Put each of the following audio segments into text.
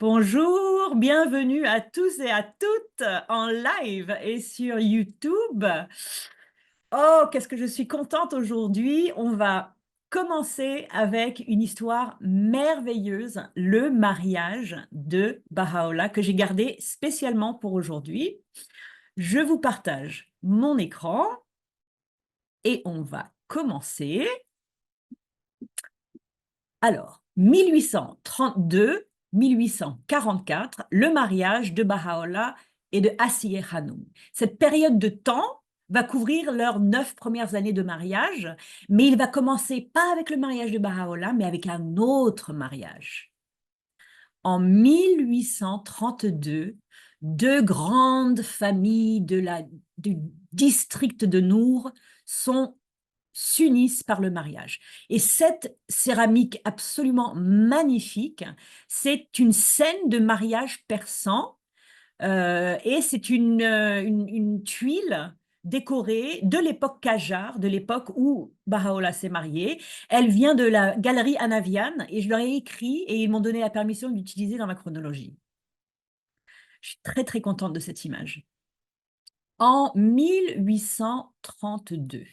Bonjour, bienvenue à tous et à toutes en live et sur YouTube. Oh, qu'est-ce que je suis contente aujourd'hui. On va commencer avec une histoire merveilleuse, le mariage de Baha'u'llah, que j'ai gardé spécialement pour aujourd'hui. Je vous partage mon écran et on va commencer. Alors, 1832-1844, le mariage de Baha'u'llah et de Asiye Hanoum. Cette période de temps va couvrir leurs 9 premières années de mariage, mais il va commencer pas avec le mariage de Baha'u'llah, mais avec un autre mariage. En 1832, deux grandes familles du district de Nour s'unissent par le mariage. Et cette céramique absolument magnifique, c'est une scène de mariage persan et c'est une tuile décorée de l'époque Qajar, de l'époque où Baha'u'llah s'est marié. Elle vient de la galerie Hanavian et je leur ai écrit et ils m'ont donné la permission de l'utiliser dans ma chronologie. Je suis très très contente de cette image. En 1832,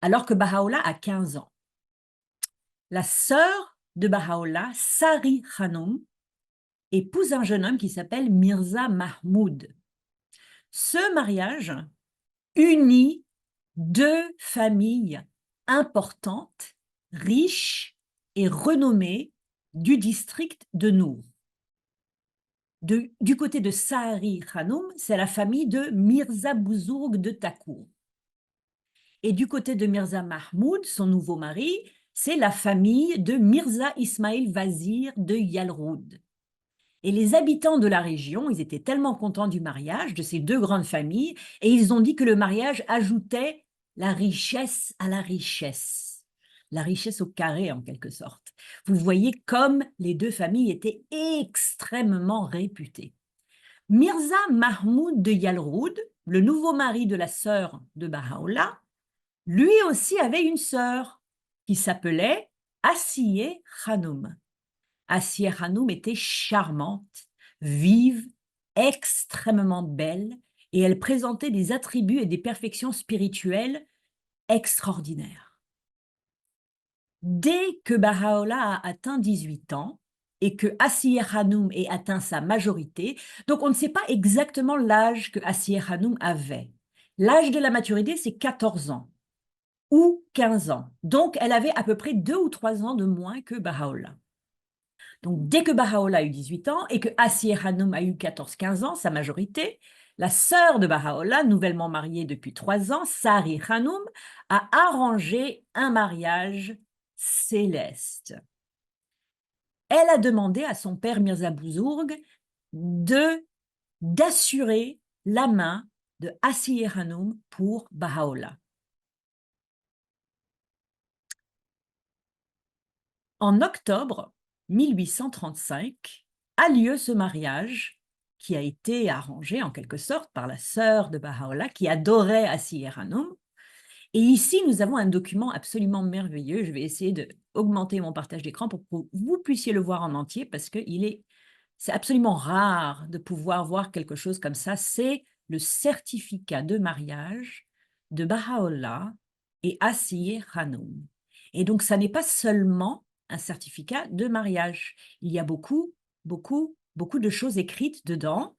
alors que Baha'u'llah a 15 ans, la sœur de Baha'u'llah, Sari Khanum, épouse un jeune homme qui s'appelle Mirza Mahmoud. Ce mariage unit deux familles importantes, riches et renommées du district de Nour. Du côté de Sari Khanum, c'est la famille de Mirza Bouzourg de Takour. Et du côté de Mirza Mahmoud, son nouveau mari, c'est la famille de Mirza Ismail Vazir de Yalroud. Et les habitants de la région, ils étaient tellement contents du mariage de ces deux grandes familles, et ils ont dit que le mariage ajoutait la richesse à la richesse au carré en quelque sorte. Vous voyez comme les deux familles étaient extrêmement réputées. Mirza Mahmoud de Yalroud, le nouveau mari de la sœur de Baha'u'llah, lui aussi avait une sœur qui s'appelait Asiye Hanoum. Asiye Hanoum était charmante, vive, extrêmement belle, et elle présentait des attributs et des perfections spirituelles extraordinaires. Dès que Baha'u'llah a atteint 18 ans et que Asiye Hanoum ait atteint sa majorité, donc on ne sait pas exactement l'âge que Asiye Hanoum avait. L'âge de la maturité, c'est 14 ans ou 15 ans. Donc, elle avait à peu près 2 ou 3 ans de moins que Baha'u'llah. Donc, dès que Baha'u'llah a eu 18 ans et que Asiye Hanoum a eu 14-15 ans, sa majorité, la sœur de Baha'u'llah, nouvellement mariée depuis 3 ans, Sari Hanoum, a arrangé un mariage céleste. Elle a demandé à son père Mirza Bouzourg d'assurer la main de Asiye Hanoum pour Baha'u'llah. En octobre 1835 a lieu ce mariage qui a été arrangé en quelque sorte par la sœur de Baha'u'llah qui adorait Asiye Hanoum. Et ici, nous avons un document absolument merveilleux. Je vais essayer d'augmenter mon partage d'écran pour que vous puissiez le voir en entier parce que c'est absolument rare de pouvoir voir quelque chose comme ça. C'est le certificat de mariage de Baha'u'llah et Asiye Hanoum. Et donc, ça n'est pas seulement un certificat de mariage. Il y a beaucoup de choses écrites dedans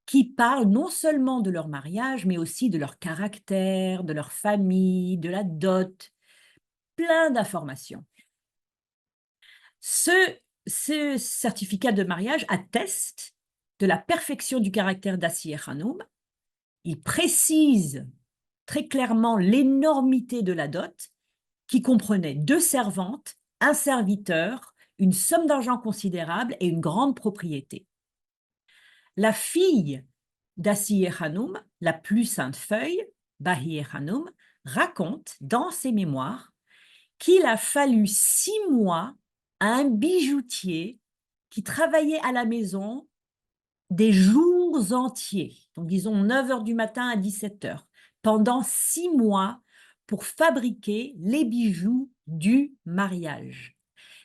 qui parlent non seulement de leur mariage, mais aussi de leur caractère, de leur famille, de la dot, plein d'informations. Ce certificat de mariage atteste de la perfection du caractère d'Asiye Hanoum. Il précise très clairement l'énormité de la dot, qui comprenait 2 servantes, un serviteur, une somme d'argent considérable et une grande propriété. La fille d'Asiye Hanoum, la plus sainte feuille, Bahiye Hanoum, raconte dans ses mémoires qu'il a fallu 6 mois à un bijoutier qui travaillait à la maison des jours entiers, donc disons 9 heures du matin à 17 heures, pendant 6 mois pour fabriquer les bijoux du mariage.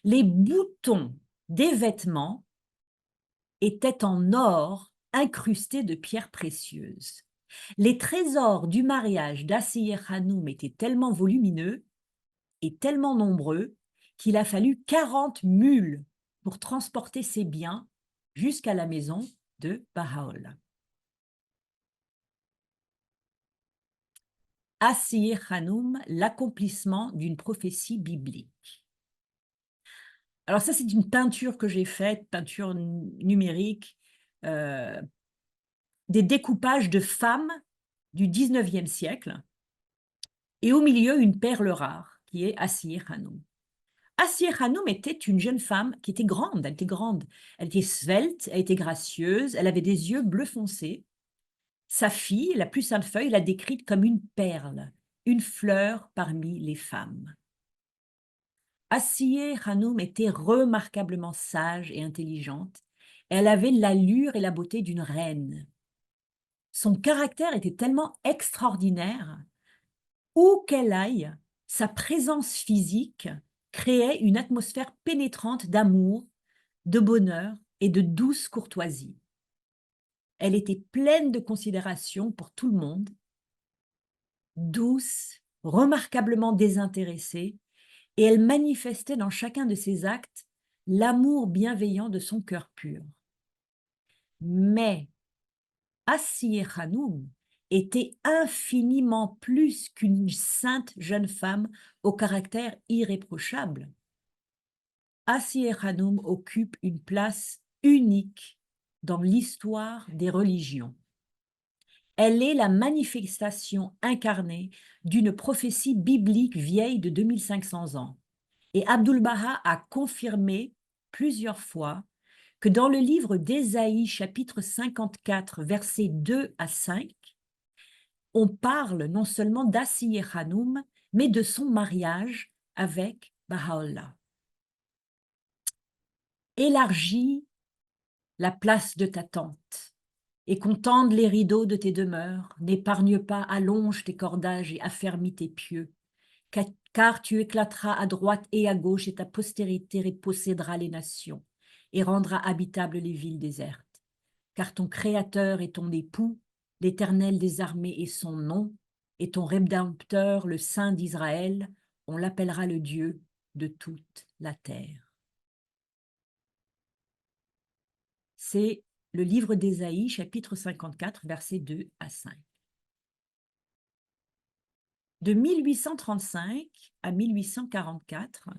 Les boutons des vêtements étaient en or incrustés de pierres précieuses. Les trésors du mariage d'Assieh Hanoum étaient tellement volumineux et tellement nombreux qu'il a fallu 40 mules pour transporter ces biens jusqu'à la maison de Baha'u'llah. Assieh Hanoum, l'accomplissement d'une prophétie biblique. Alors ça, c'est une peinture que j'ai faite, peinture numérique, des découpages de femmes du 19e siècle, et au milieu, une perle rare, qui est Assieh Hanoum. Assieh Hanoum était une jeune femme qui était grande, elle était svelte, elle était gracieuse, elle avait des yeux bleu foncé. Sa fille, la plus sainte feuille, l'a décrite comme une perle, une fleur parmi les femmes. Assieh Hanoum était remarquablement sage et intelligente. Elle avait l'allure et la beauté d'une reine. Son caractère était tellement extraordinaire, où qu'elle aille, sa présence physique créait une atmosphère pénétrante d'amour, de bonheur et de douce courtoisie. Elle était pleine de considération pour tout le monde, douce, remarquablement désintéressée, et elle manifestait dans chacun de ses actes l'amour bienveillant de son cœur pur. Mais Assieh Hanoum était infiniment plus qu'une sainte jeune femme au caractère irréprochable. Assieh Hanoum occupe une place unique dans l'histoire des religions. Elle est la manifestation incarnée d'une prophétie biblique vieille de 2500 ans. Et Abdu'l-Baha a confirmé plusieurs fois que dans le livre d'Ésaïe, chapitre 54, versets 2 à 5, on parle non seulement d'Assieh Hanoum, mais de son mariage avec Baha'u'llah. Élargis la place de ta tente et qu'on tende les rideaux de tes demeures, n'épargne pas, allonge tes cordages et affermis tes pieux, car tu éclateras à droite et à gauche et ta postérité possédera les nations et rendra habitables les villes désertes. Car ton Créateur est ton époux, l'Éternel des armées est son nom, et ton Rédempteur, le Saint d'Israël, on l'appellera le Dieu de toute la terre. C'est le livre d'Ésaïe, chapitre 54, versets 2 à 5. De 1835 à 1844,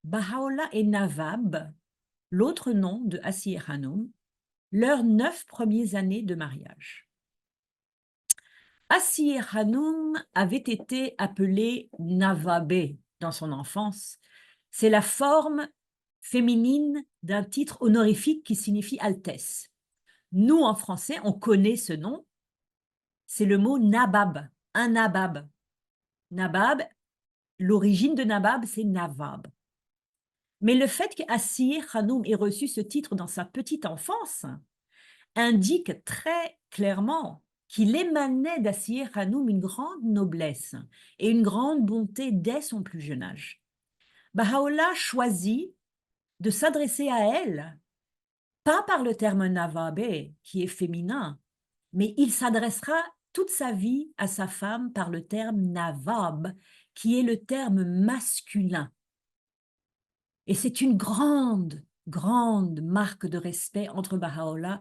Baha'u'llah et Nawab, l'autre nom de Assieh Hanoum, leurs 9 premières années de mariage. Assieh Hanoum avait été appelée Nawabeh dans son enfance. C'est la forme féminine d'un titre honorifique qui signifie altesse. Nous, en français, on connaît ce nom. C'est le mot Nabab, un Nabab. Nabab, l'origine de Nabab, c'est Nawab. Mais le fait qu'Assieh Hanoum ait reçu ce titre dans sa petite enfance indique très clairement qu'il émanait d'Assieh Hanoum une grande noblesse et une grande bonté dès son plus jeune âge. Baha'u'llah choisit de s'adresser à elle, pas par le terme Nawabeh, qui est féminin, mais il s'adressera toute sa vie à sa femme par le terme Nawab, qui est le terme masculin. Et c'est une grande, grande marque de respect entre Baha'u'llah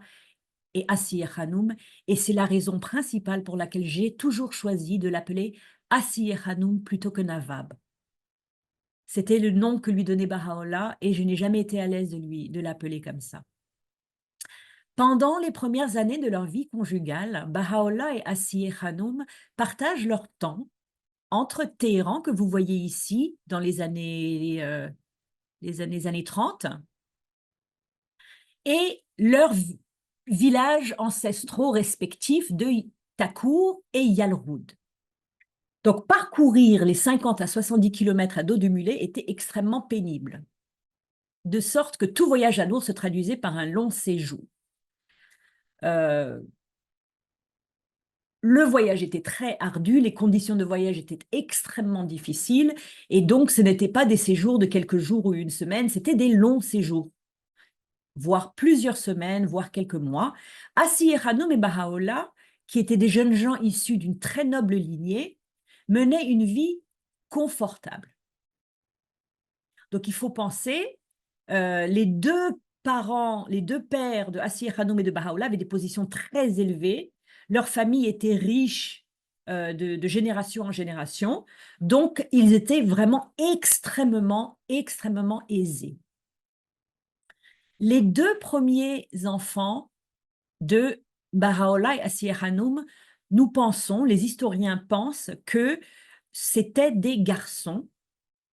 et Assieh Hanoum, et c'est la raison principale pour laquelle j'ai toujours choisi de l'appeler Assieh Hanoum plutôt que Nawab. C'était le nom que lui donnait Baha'u'llah et je n'ai jamais été à l'aise de l'appeler comme ça. Pendant les premières années de leur vie conjugale, Baha'u'llah et Assieh Hanoum partagent leur temps entre Téhéran, que vous voyez ici, dans les années 30, et leurs villages ancestraux respectifs de Takour et Yalroud. Donc, parcourir les 50 à 70 km à dos de mulet était extrêmement pénible, de sorte que tout voyage à lourd se traduisait par un long séjour. Le voyage était très ardu, les conditions de voyage étaient extrêmement difficiles, et donc ce n'étaient pas des séjours de quelques jours ou une semaine, c'était des longs séjours. voire plusieurs semaines, voire quelques mois. Assi Hanoum et Bahá'u'lláh, qui étaient des jeunes gens issus d'une très noble lignée, menaient une vie confortable. Donc il faut penser, les deux parents, les deux pères de Assi Hanoum et de Bahá'u'lláh avaient des positions très élevées. Leur famille était riche de génération en génération. Donc ils étaient vraiment extrêmement, extrêmement aisés. Les deux premiers enfants de Bahá'u'lláh et Assi Hanoum, nous pensons, les historiens pensent que c'étaient des garçons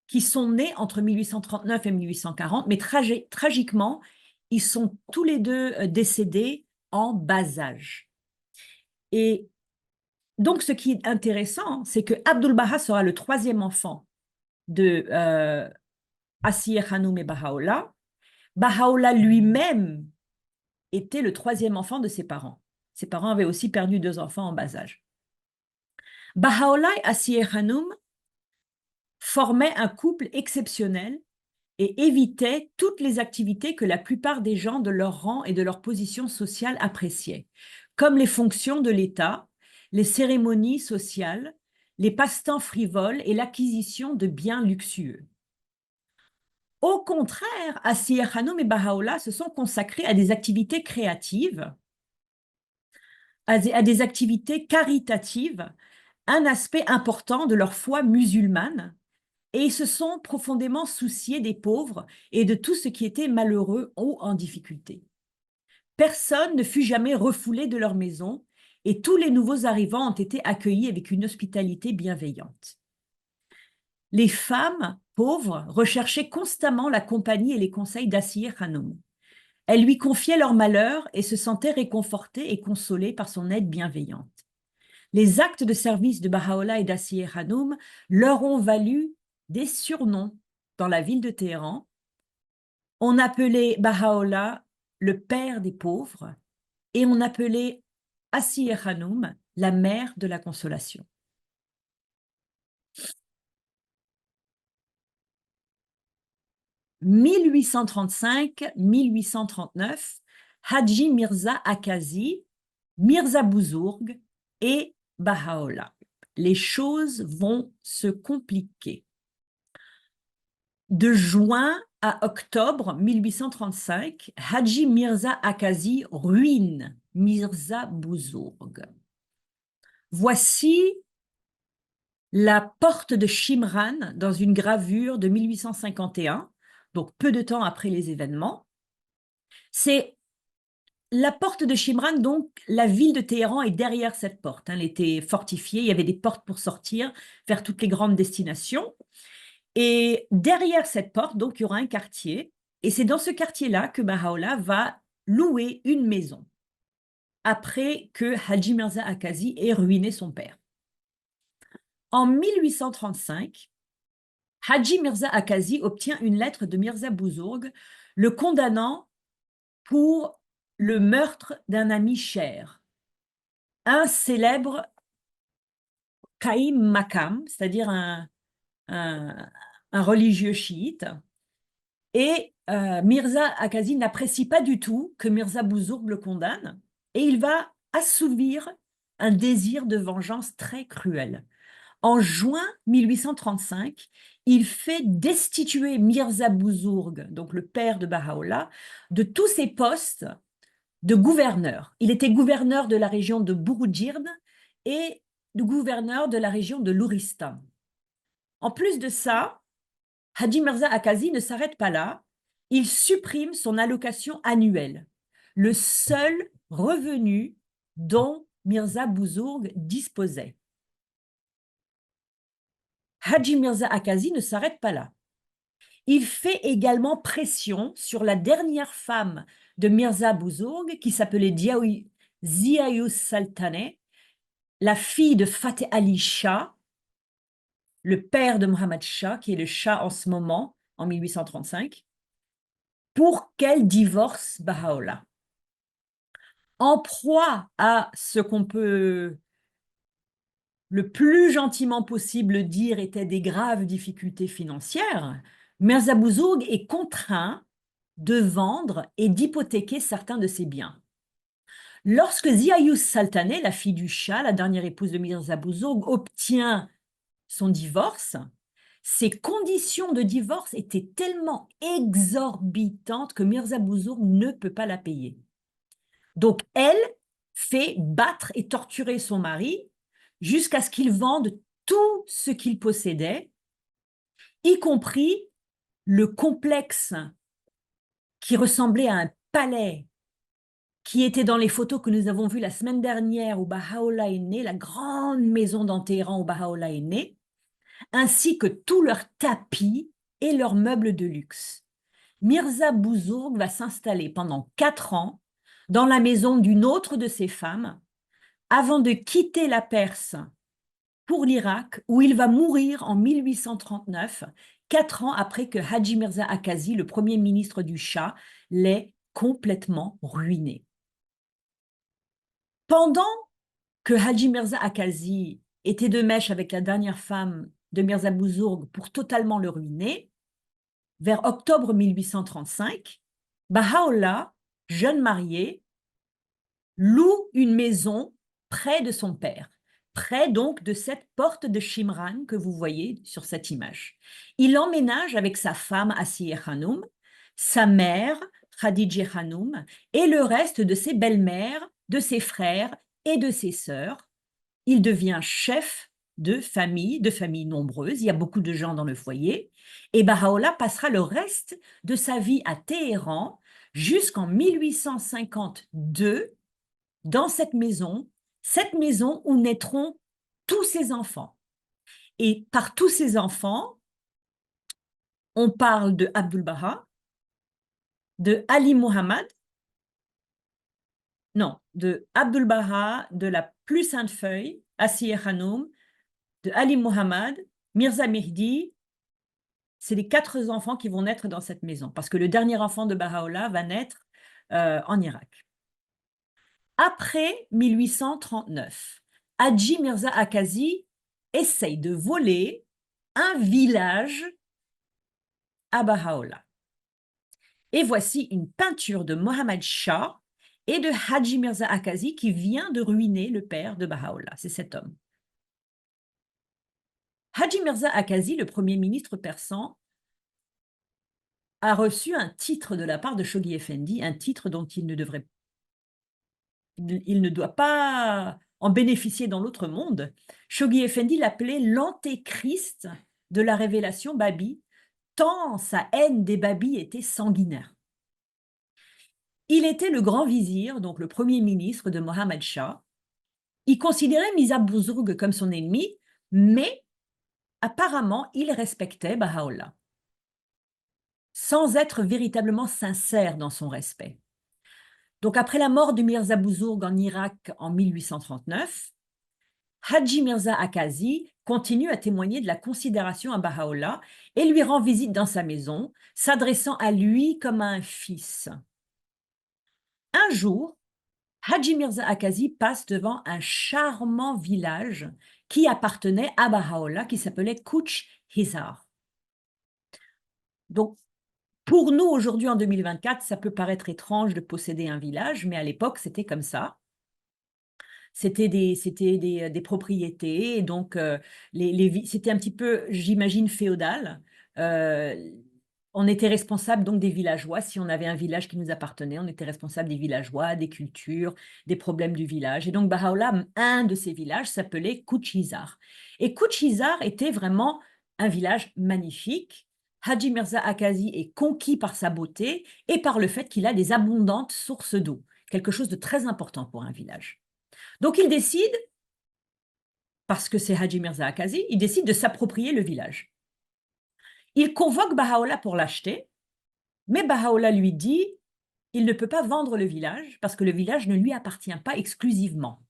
qui sont nés entre 1839 et 1840, mais tragiquement, ils sont tous les deux décédés en bas âge. Et donc, ce qui est intéressant, c'est que Abdul-Baha sera le troisième enfant de Assi Hanoum et Bahá'u'lláh. Bahá'u'lláh lui-même était le troisième enfant de ses parents. Ses parents avaient aussi perdu deux enfants en bas âge. Bahá'u'lláh et Assi Hanoum formaient un couple exceptionnel et évitaient toutes les activités que la plupart des gens de leur rang et de leur position sociale appréciaient, comme les fonctions de l'État, les cérémonies sociales, les passe-temps frivoles et l'acquisition de biens luxueux. Au contraire, Assi Hanoum et Bahá'u'lláh se sont consacrés à des activités créatives, à des activités caritatives, un aspect important de leur foi musulmane, et ils se sont profondément souciés des pauvres et de tout ce qui était malheureux ou en difficulté. Personne ne fut jamais refoulé de leur maison et tous les nouveaux arrivants ont été accueillis avec une hospitalité bienveillante. Les femmes pauvres recherchaient constamment la compagnie et les conseils d'Assi Hanoum. Elles lui confiaient leurs malheurs et se sentaient réconfortées et consolées par son aide bienveillante. Les actes de service de Bahá'u'lláh et d'Assi Hanoum leur ont valu des surnoms dans la ville de Téhéran. On appelait Bahá'u'lláh le père des pauvres et on appelait Assi Hanoum la mère de la consolation. « 1835-1839, Haji Mirza Akazi, Mirza Bouzourg et Bahá'u'lláh. Les choses vont se compliquer. De juin à octobre 1835, Haji Mirza Akazi ruine Mirza Bouzourg. Voici la porte de Shimran dans une gravure de 1851, donc peu de temps après les événements. C'est la porte de Shimran, donc la ville de Téhéran est derrière cette porte. Elle était fortifiée, il y avait des portes pour sortir vers toutes les grandes destinations. Et derrière cette porte, donc, il y aura un quartier. Et c'est dans ce quartier-là que Bahá'u'lláh va louer une maison après que Haji Mirza Akazi ait ruiné son père. En 1835, Haji Mirza Akazi obtient une lettre de Mirza Bouzourg le condamnant pour le meurtre d'un ami cher, un célèbre Qaïm Makam, c'est-à-dire un religieux chiite. Et Mirza Akazi n'apprécie pas du tout que Mirza Bouzourg le condamne et il va assouvir un désir de vengeance très cruel. En juin 1835, il fait destituer Mirza Bouzourg, donc le père de Bahá'u'lláh, de tous ses postes de gouverneur. Il était gouverneur de la région de Bourgoudjird et de gouverneur de la région de Louristan. En plus de ça, Haji Mirza Akazi ne s'arrête pas là, il supprime son allocation annuelle, le seul revenu dont Mirza Bouzourg disposait. Haji Mirza Akazi ne s'arrête pas là. Il fait également pression sur la dernière femme de Mirza Bouzourg, qui s'appelait Ziaou Saltaneh, la fille de Fateh Ali Shah, le père de Mohammad Shah, qui est le Shah en ce moment, en 1835, pour qu'elle divorce Bahá'u'lláh. En proie à ce qu'on peut le plus gentiment possible dire étaient des graves difficultés financières, Mirza Bouzourg est contraint de vendre et d'hypothéquer certains de ses biens. Lorsque Ziaïus Saltaneh, la fille du Shah, la dernière épouse de Mirza Bouzourg, obtient son divorce, ses conditions de divorce étaient tellement exorbitantes que Mirza Bouzourg ne peut pas la payer. Donc, elle fait battre et torturer son mari jusqu'à ce qu'il vende tout ce qu'il possédait, y compris le complexe qui ressemblait à un palais qui était dans les photos que nous avons vues la semaine dernière où Baha'u'llah est né, la grande maison dans Téhéran où Baha'u'llah est né, ainsi que tous leurs tapis et leurs meubles de luxe. Mirza Bouzourg va s'installer pendant 4 ans dans la maison d'une autre de ses femmes avant de quitter la Perse pour l'Irak, où il va mourir en 1839, 4 ans après que Haji Mirza Akazi, le premier ministre du Shah, l'ait complètement ruiné. Pendant que Haji Mirza Akazi était de mèche avec la dernière femme de Mirza Bouzourg pour totalement le ruiner, vers octobre 1835, Baha'u'llah, jeune marié, loue une maison près de son père, près donc de cette porte de Shimran que vous voyez sur cette image. Il emménage avec sa femme Asiye Hanoum, sa mère Khadija Hanoum et le reste de ses belles-mères, de ses frères et de ses sœurs. Il devient chef de famille nombreuses, il y a beaucoup de gens dans le foyer, et Baha'u'llah passera le reste de sa vie à Téhéran jusqu'en 1852 dans cette maison où naîtront tous ses enfants. Et par tous ses enfants, on parle de Abdul Baha, de Ali Muhammad, non, de Abdul Baha, de la plus sainte feuille, Asiye Hanoum, de Ali Muhammad, Mirza Mehdi. C'est les 4 enfants qui vont naître dans cette maison, parce que le dernier enfant de Baha'u'llah va naître en Irak. Après 1839, Haji Mirza Akazi essaye de voler un village à Baha'u'llah. Et voici une peinture de Mohammad Shah et de Haji Mirza Akazi qui vient de ruiner le père de Baha'u'llah. C'est cet homme. Haji Mirza Akazi, le premier ministre persan, a reçu un titre de la part de Shoghi Effendi, un titre dont il ne doit pas en bénéficier dans l'autre monde. Shoghi Effendi l'appelait l'antéchrist de la révélation Babi, tant sa haine des Babis était sanguinaire. Il était le grand vizir, donc le premier ministre de Mohammad Shah. Il considérait Mirza Bouzourg comme son ennemi, mais apparemment, il respectait Baha'u'llah, sans être véritablement sincère dans son respect. Donc, après la mort de Mirza Bouzourg en Irak en 1839, Haji Mirza Akazi continue à témoigner de la considération à Baha'u'llah et lui rend visite dans sa maison, s'adressant à lui comme à un fils. Un jour, Haji Mirza Akazi passe devant un charmant village qui appartenait à Baha'u'llah, qui s'appelait Kouch Hizar. Donc, pour nous, aujourd'hui, en 2024, ça peut paraître étrange de posséder un village, mais à l'époque, c'était comme ça. C'était des propriétés, et donc c'était un petit peu, j'imagine, féodal. On était responsable donc des villageois. Si on avait un village qui nous appartenait, on était responsable des villageois, des cultures, des problèmes du village. Et donc Baha'u'llah, un de ces villages s'appelait Kouchizar. Et Kouchizar était vraiment un village magnifique. Haji Mirza Akazi est conquis par sa beauté et par le fait qu'il a des abondantes sources d'eau, quelque chose de très important pour un village. Donc il décide, parce que c'est Haji Mirza Akazi, il décide de s'approprier le village. Il convoque Baha'u'llah pour l'acheter, mais Baha'u'llah lui dit il ne peut pas vendre le village parce que le village ne lui appartient pas exclusivement.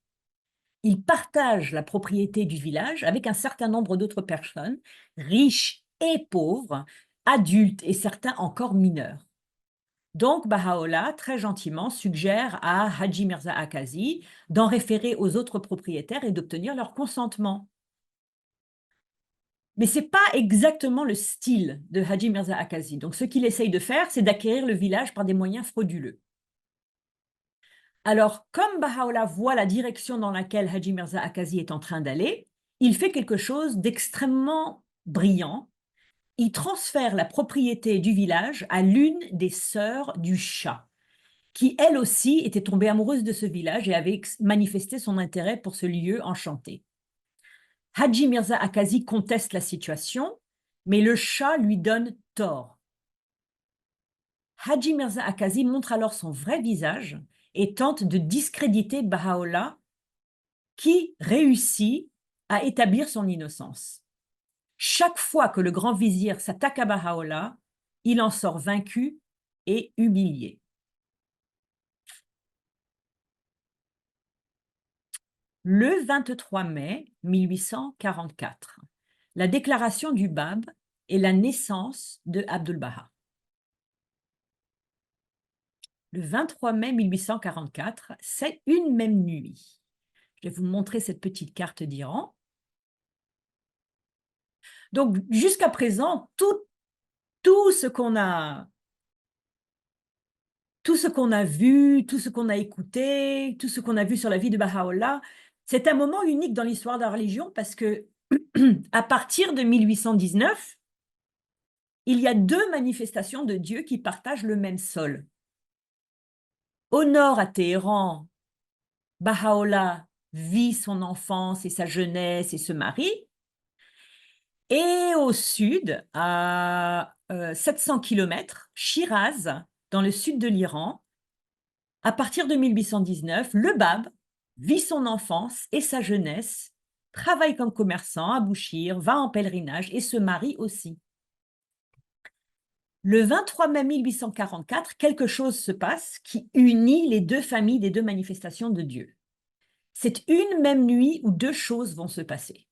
Il partage la propriété du village avec un certain nombre d'autres personnes, riches et pauvres, adultes et certains encore mineurs. Donc, Baha'u'llah, très gentiment, suggère à Haji Mirza Akazi d'en référer aux autres propriétaires et d'obtenir leur consentement. Mais ce n'est pas exactement le style de Haji Mirza Akazi. Donc, ce qu'il essaye de faire, c'est d'acquérir le village par des moyens frauduleux. Alors, comme Baha'u'llah voit la direction dans laquelle Haji Mirza Akazi est en train d'aller, il fait quelque chose d'extrêmement brillant. Il transfère la propriété du village à l'une des sœurs du Shah, qui elle aussi était tombée amoureuse de ce village et avait manifesté son intérêt pour ce lieu enchanté. Haji Mirza Akazi conteste la situation, mais le Shah lui donne tort. Haji Mirza Akazi montre alors son vrai visage et tente de discréditer Baha'u'llah, qui réussit à établir son innocence. Chaque fois que le grand vizir s'attaque à Baha'u'llah, il en sort vaincu et humilié. Le 23 mai 1844, la déclaration du Bab et la naissance de Abdul-Baha. Le 23 mai 1844, c'est une même nuit. Je vais vous montrer cette petite carte d'Iran. Donc, jusqu'à présent, tout ce qu'on a vu, tout ce qu'on a écouté, tout ce qu'on a vu sur la vie de Baha'u'llah, c'est un moment unique dans l'histoire de la religion parce que à partir de 1819, il y a deux manifestations de Dieu qui partagent le même sol. Au nord, à Téhéran, Baha'u'llah vit son enfance et sa jeunesse et se marie. Et au sud, à 700 km, Shiraz, dans le sud de l'Iran, à partir de 1819, le Bab vit son enfance et sa jeunesse, travaille comme commerçant à Bouchir, va en pèlerinage et se marie aussi. Le 23 mai 1844, quelque chose se passe qui unit les deux familles des deux manifestations de Dieu. C'est une même nuit où deux choses vont se passer.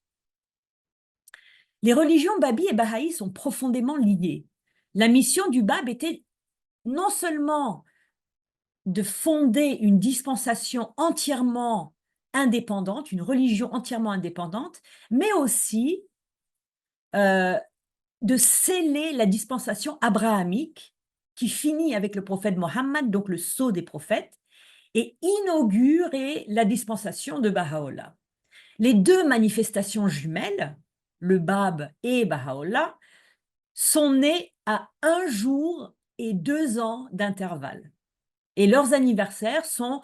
Les religions Babi et Baha'i sont profondément liées. La mission du Bab était non seulement de fonder une dispensation entièrement indépendante, une religion entièrement indépendante, mais aussi de sceller la dispensation abrahamique qui finit avec le prophète Mohammed, donc le sceau des prophètes, et inaugurer la dispensation de Baha'u'llah. Les deux manifestations jumelles, le Bab et Baha'u'llah, sont nées à 1 jour et 2 ans d'intervalle. Et leurs anniversaires sont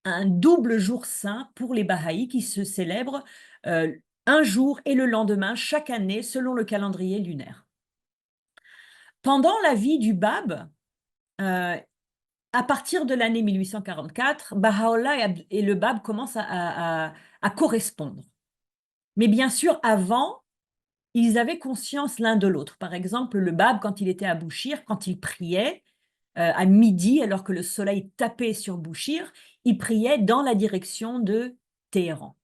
un double jour saint pour les Bahaïs qui se célèbrent un jour et le lendemain chaque année selon le calendrier lunaire. Pendant la vie du Bab, à partir de l'année 1844, Baha'u'llah et le Bab commencent à correspondre. Mais bien sûr, avant, ils avaient conscience l'un de l'autre. Par exemple, le Bab, quand il était à Bouchir, quand il priait, à midi, alors que le soleil tapait sur Bouchir, il priait dans la direction de Téhéran.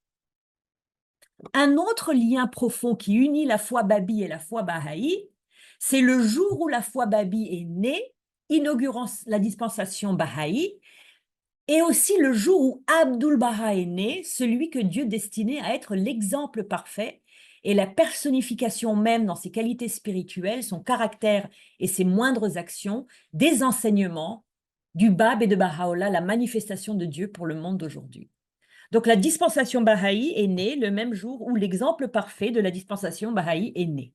Un autre lien profond qui unit la foi Babi et la foi Baha'i, c'est le jour où la foi Babi est née, inaugurant la dispensation Baha'i, et aussi le jour où Abdul-Baha est né, celui que Dieu destinait à être l'exemple parfait et la personnification même dans ses qualités spirituelles, son caractère et ses moindres actions, des enseignements du Bab et de Baha'u'llah, la manifestation de Dieu pour le monde d'aujourd'hui. Donc la dispensation Baha'i est née le même jour où l'exemple parfait de la dispensation Baha'i est né.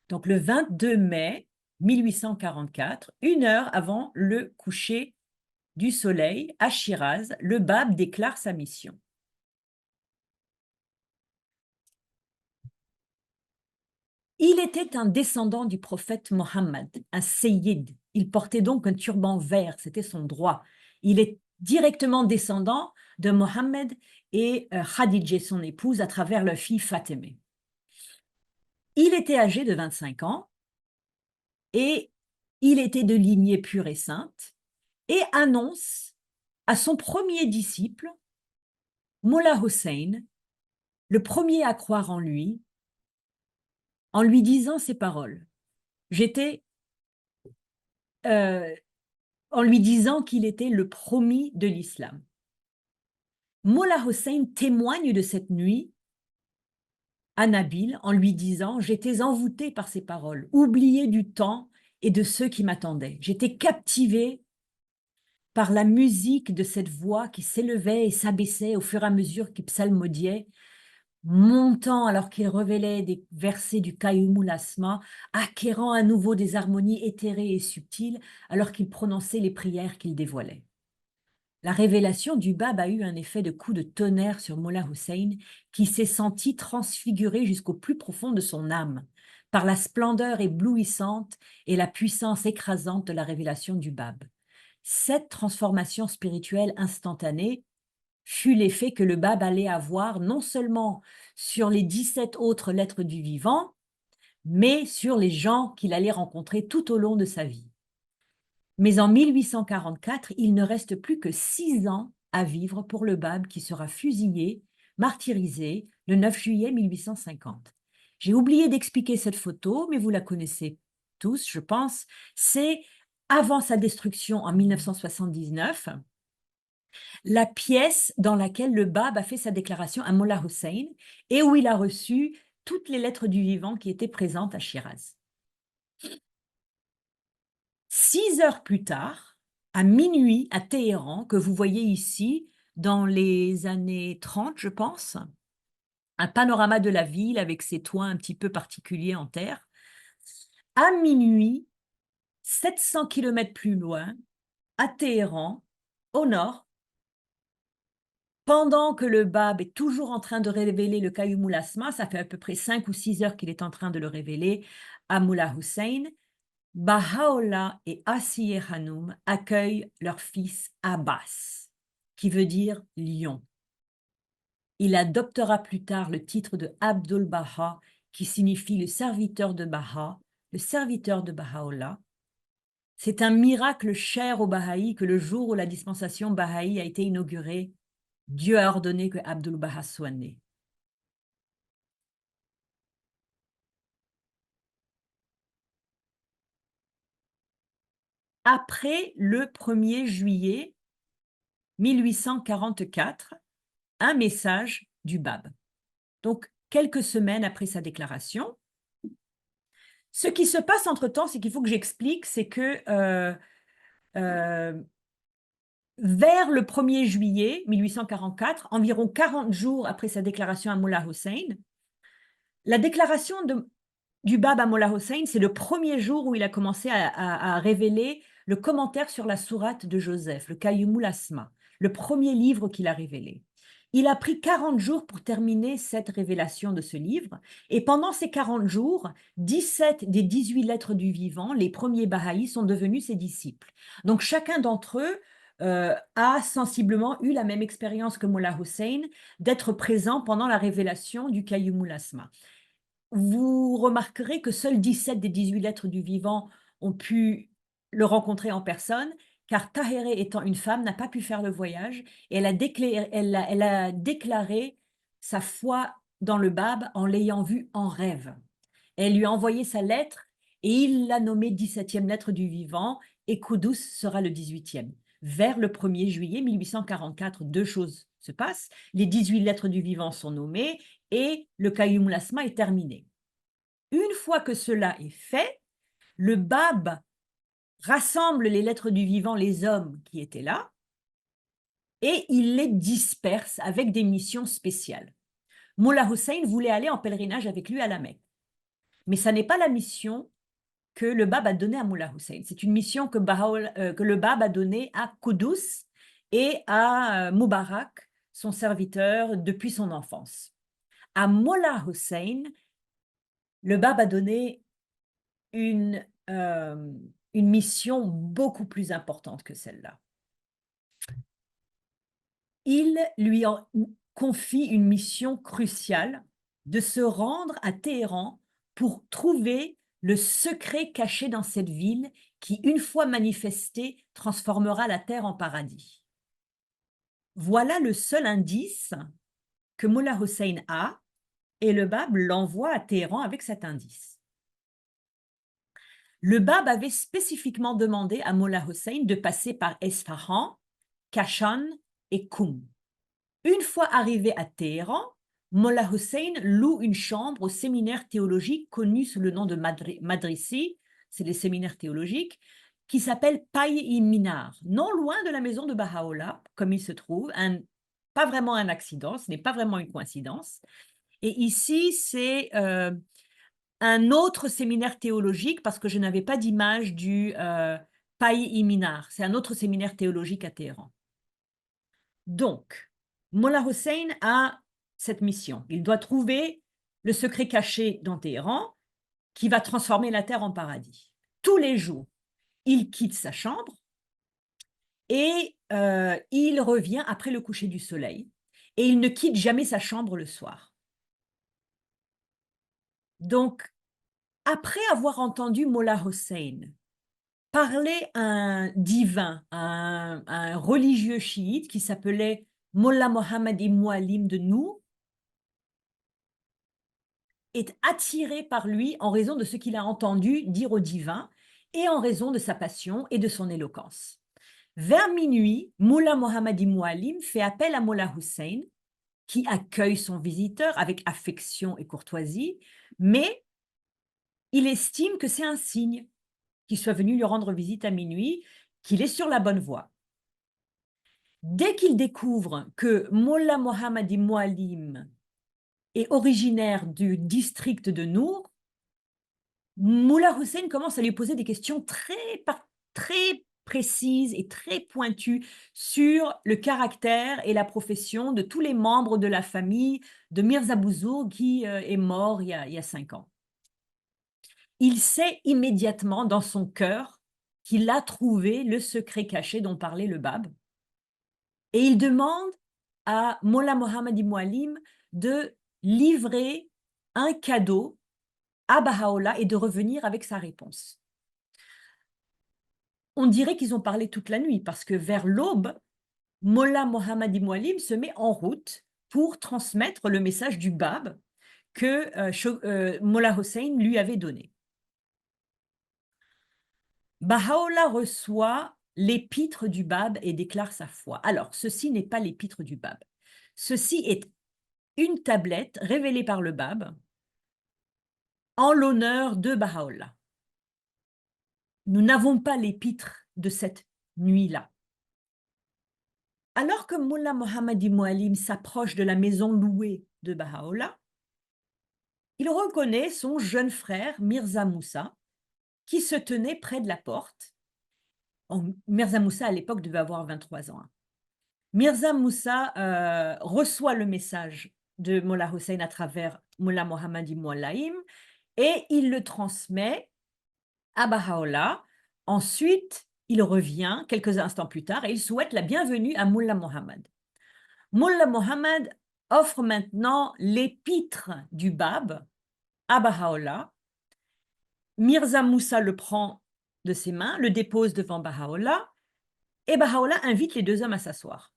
Donc le 22 mai 1844, 1 heure avant le coucher du soleil, à Shiraz, le Bab déclare sa mission. Il était un descendant du prophète Mohammed, un seyyid. Il portait donc un turban vert, c'était son droit. Il est directement descendant de Mohammed et Khadija, son épouse, à travers leur fille Fatimeh. Il était âgé de 25 ans et il était de lignée pure et sainte et annonce à son premier disciple, Mollah Hossein, le premier à croire en lui disant ces paroles. En lui disant qu'il était le promis de l'islam. Mollah Hossein témoigne de cette nuit à Nabil en lui disant « J'étais envoûtée par ces paroles, oubliée du temps et de ceux qui m'attendaient. J'étais captivée par la musique de cette voix qui s'élevait et s'abaissait au fur et à mesure qu'il psalmodiait, montant alors qu'il révélait des versets du Qayyum Asma, acquérant à nouveau des harmonies éthérées et subtiles alors qu'il prononçait les prières qu'il dévoilait. » La révélation du Bab a eu un effet de coup de tonnerre sur Mollah Hussein, qui s'est senti transfiguré jusqu'au plus profond de son âme, par la splendeur éblouissante et la puissance écrasante de la révélation du Bab. Cette transformation spirituelle instantanée fut l'effet que le Bab allait avoir non seulement sur les 17 autres lettres du vivant, mais sur les gens qu'il allait rencontrer tout au long de sa vie. Mais en 1844, il ne reste plus que 6 ans à vivre pour le Bab qui sera fusillé, martyrisé le 9 juillet 1850. J'ai oublié d'expliquer cette photo, mais vous la connaissez tous, je pense. C'est avant sa destruction en 1979, la pièce dans laquelle le Bab a fait sa déclaration à Mollah Hussein et où il a reçu toutes les lettres du vivant qui étaient présentes à Shiraz. 6 heures plus tard, à minuit à Téhéran, que vous voyez ici dans les années 30, je pense, un panorama de la ville avec ses toits un petit peu particuliers en terre. À minuit, 700 km plus loin, à Téhéran, au nord, pendant que le Bab est toujours en train de révéler le Qayyum Asma, ça fait à peu près 5 ou 6 heures qu'il est en train de le révéler à Mollah Hussein, Baha'u'llah et Asiye Hanoum accueillent leur fils Abbas, qui veut dire lion. Il adoptera plus tard le titre de Abdul Baha, qui signifie le serviteur de Baha, le serviteur de Baha'u'llah. C'est un miracle cher aux Baha'i que le jour où la dispensation Baha'i a été inaugurée, Dieu a ordonné que Abdul Baha soit né. Après le 1er juillet 1844, un message du Bab. Donc, quelques semaines après sa déclaration. Ce qui se passe entre-temps, c'est qu'il faut que j'explique, c'est que vers le 1er juillet 1844, environ 40 jours après sa déclaration à Mollah Hussein, la déclaration du Bab à Mollah Hussein, c'est le premier jour où il a commencé à révéler le commentaire sur la sourate de Joseph, le Qayyum Asma, le premier livre qu'il a révélé. Il a pris 40 jours pour terminer cette révélation de ce livre, et pendant ces 40 jours, 17 des 18 lettres du vivant, les premiers Bahaïs, sont devenus ses disciples. Donc chacun d'entre eux a sensiblement eu la même expérience que Mollah Hussein, d'être présent pendant la révélation du Qayyum Asma. Vous remarquerez que seuls 17 des 18 lettres du vivant ont pu le rencontrer en personne, car Tahéré, étant une femme, n'a pas pu faire le voyage et elle a déclaré sa foi dans le Bab en l'ayant vu en rêve. Elle lui a envoyé sa lettre et il l'a nommée 17e lettre du vivant et Koudous sera le 18e. Vers le 1er juillet 1844, deux choses se passent. Les 18 lettres du vivant sont nommées et le Qayyum Asma est terminé. Une fois que cela est fait, le Bab rassemble les lettres du vivant, les hommes qui étaient là, et il les disperse avec des missions spéciales. Mollah Hussein voulait aller en pèlerinage avec lui à la Mecque. Mais ça n'est pas la mission que le Bab a donnée à Mollah Hussein. C'est une mission que le Bab a donnée à Koudous et à Moubarak, son serviteur, depuis son enfance. À Mollah Hussein, le Bab a donné une mission beaucoup plus importante que celle-là. Il lui confie une mission cruciale de se rendre à Téhéran pour trouver le secret caché dans cette ville qui, une fois manifesté, transformera la terre en paradis. Voilà le seul indice que Mollah Hussein a, et le Bab l'envoie à Téhéran avec cet indice. Le Bab avait spécifiquement demandé à Mollah Hussein de passer par Esfahan, Kashan et Koum. Une fois arrivé à Téhéran, Mollah Hussein loue une chambre au séminaire théologique connu sous le nom de Madrisi, c'est les séminaires théologiques, qui s'appelle Paï Minar, non loin de la maison de Baha'u'llah, comme il se trouve, pas vraiment un accident, ce n'est pas vraiment une coïncidence. Et ici, c'est un autre séminaire théologique, parce que je n'avais pas d'image du Paï Minar, c'est un autre séminaire théologique à Téhéran. Donc, Mollah Hussein a cette mission. Il doit trouver le secret caché dans Téhéran qui va transformer la terre en paradis. Tous les jours, il quitte sa chambre et il revient après le coucher du soleil. Et il ne quitte jamais sa chambre le soir. Donc, après avoir entendu Mollah Hussein parler à un divin, à un religieux chiite qui s'appelait Mollah Mohammad ibn Muallim de Nour, est attiré par lui en raison de ce qu'il a entendu dire au divin et en raison de sa passion et de son éloquence. Vers minuit, Mollah Mohammad ibn Muallim fait appel à Mollah Hussein, qui accueille son visiteur avec affection et courtoisie, mais il estime que c'est un signe qu'il soit venu lui rendre visite à minuit, qu'il est sur la bonne voie. Dès qu'il découvre que Mollah Mohammad ibn Muallim est originaire du district de Nour, Mollah Hussein commence à lui poser des questions très précises et très pointues sur le caractère et la profession de tous les membres de la famille de Mirza Bouzourg qui est mort il y a 5 ans. Il sait immédiatement dans son cœur qu'il a trouvé le secret caché dont parlait le Bab. Et il demande à Mollah Mohammad ibn Muallim de livrer un cadeau à Baha'u'llah et de revenir avec sa réponse. On dirait qu'ils ont parlé toute la nuit parce que vers l'aube, Mollah Mohammad ibn Muallim se met en route pour transmettre le message du Bab que Mollah Hussein lui avait donné. Baha'u'llah reçoit l'épître du Bab et déclare sa foi. Alors, ceci n'est pas l'épître du Bab. Ceci est une tablette révélée par le Bab en l'honneur de Baha'u'llah. Nous n'avons pas l'épître de cette nuit-là. Alors que Mollah Mohammad ibn Muallim s'approche de la maison louée de Baha'u'llah, il reconnaît son jeune frère Mirza Moussa qui se tenait près de la porte. Mirza Moussa, à l'époque, devait avoir 23 ans. Mirza Moussa reçoit le message de Mollah Hussein à travers Mollah Mohammad ibn Muallim et il le transmet à Baha'u'llah. Ensuite, il revient quelques instants plus tard et il souhaite la bienvenue à Mollah Mohammad. Mollah Mohammad offre maintenant l'épître du Bab à Baha'u'llah. Mirza Moussa le prend de ses mains, le dépose devant Baha'u'llah et Baha'u'llah invite les deux hommes à s'asseoir.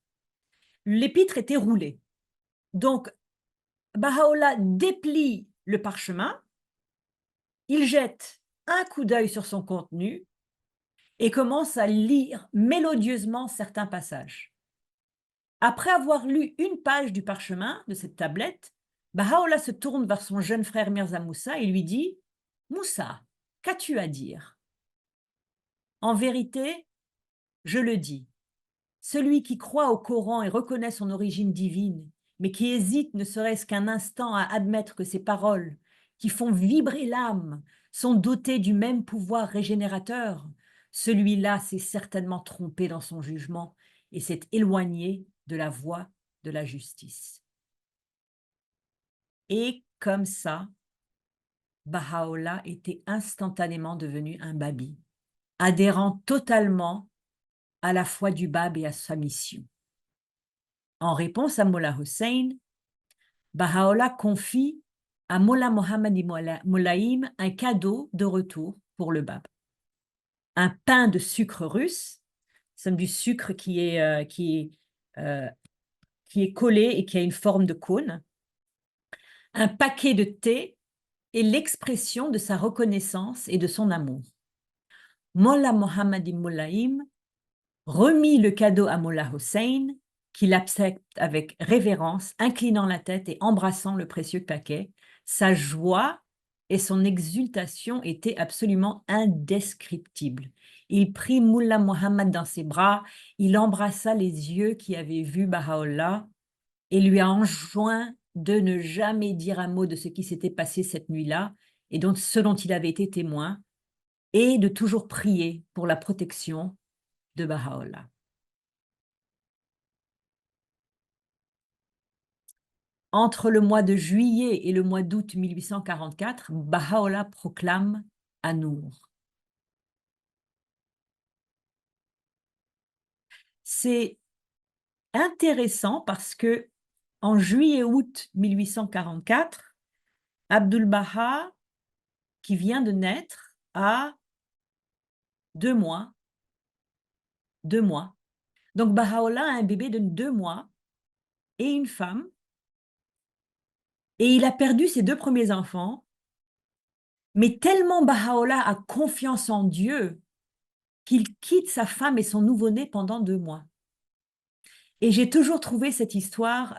L'épître était roulée. Donc, Baha'u'llah déplie le parchemin, il jette un coup d'œil sur son contenu et commence à lire mélodieusement certains passages. Après avoir lu une page du parchemin de cette tablette, Baha'u'llah se tourne vers son jeune frère Mirza Moussa et lui dit « Moussa, qu'as-tu à dire ?» En vérité, je le dis, celui qui croit au Coran et reconnaît son origine divine, mais qui hésite ne serait-ce qu'un instant à admettre que ces paroles, qui font vibrer l'âme, sont dotées du même pouvoir régénérateur, celui-là s'est certainement trompé dans son jugement et s'est éloigné de la voie de la justice. Et comme ça, Baha'u'llah était instantanément devenu un babi, adhérant totalement à la foi du Bab et à sa mission. En réponse à Mollah Hussein, Baha'u'llah confie à Mollah Mohammad ibn Muallim un cadeau de retour pour le Bab. Un pain de sucre russe, c'est du sucre qui est collé et qui a une forme de cône, un paquet de thé et l'expression de sa reconnaissance et de son amour. Mollah Mohammad ibn Muallim remit le cadeau à Mollah Hussein qu'il accepte avec révérence, inclinant la tête et embrassant le précieux paquet. Sa joie et son exultation étaient absolument indescriptibles. Il prit Mullah Mohammed dans ses bras, il embrassa les yeux qui avaient vu Baha'u'llah et lui a enjoint de ne jamais dire un mot de ce qui s'était passé cette nuit-là et ce dont il avait été témoin, et de toujours prier pour la protection de Baha'u'llah. Entre le mois de juillet et le mois d'août 1844, Baha'u'llah proclame An-Nur. C'est intéressant parce que en juillet-août 1844, Abdul-Baha, qui vient de naître, a 2 mois. 2 mois. Donc Baha'u'llah a un bébé de 2 mois et une femme. Et il a perdu ses 2 premiers enfants. Mais tellement Baha'u'llah a confiance en Dieu qu'il quitte sa femme et son nouveau-né pendant 2 mois. Et j'ai toujours trouvé cette histoire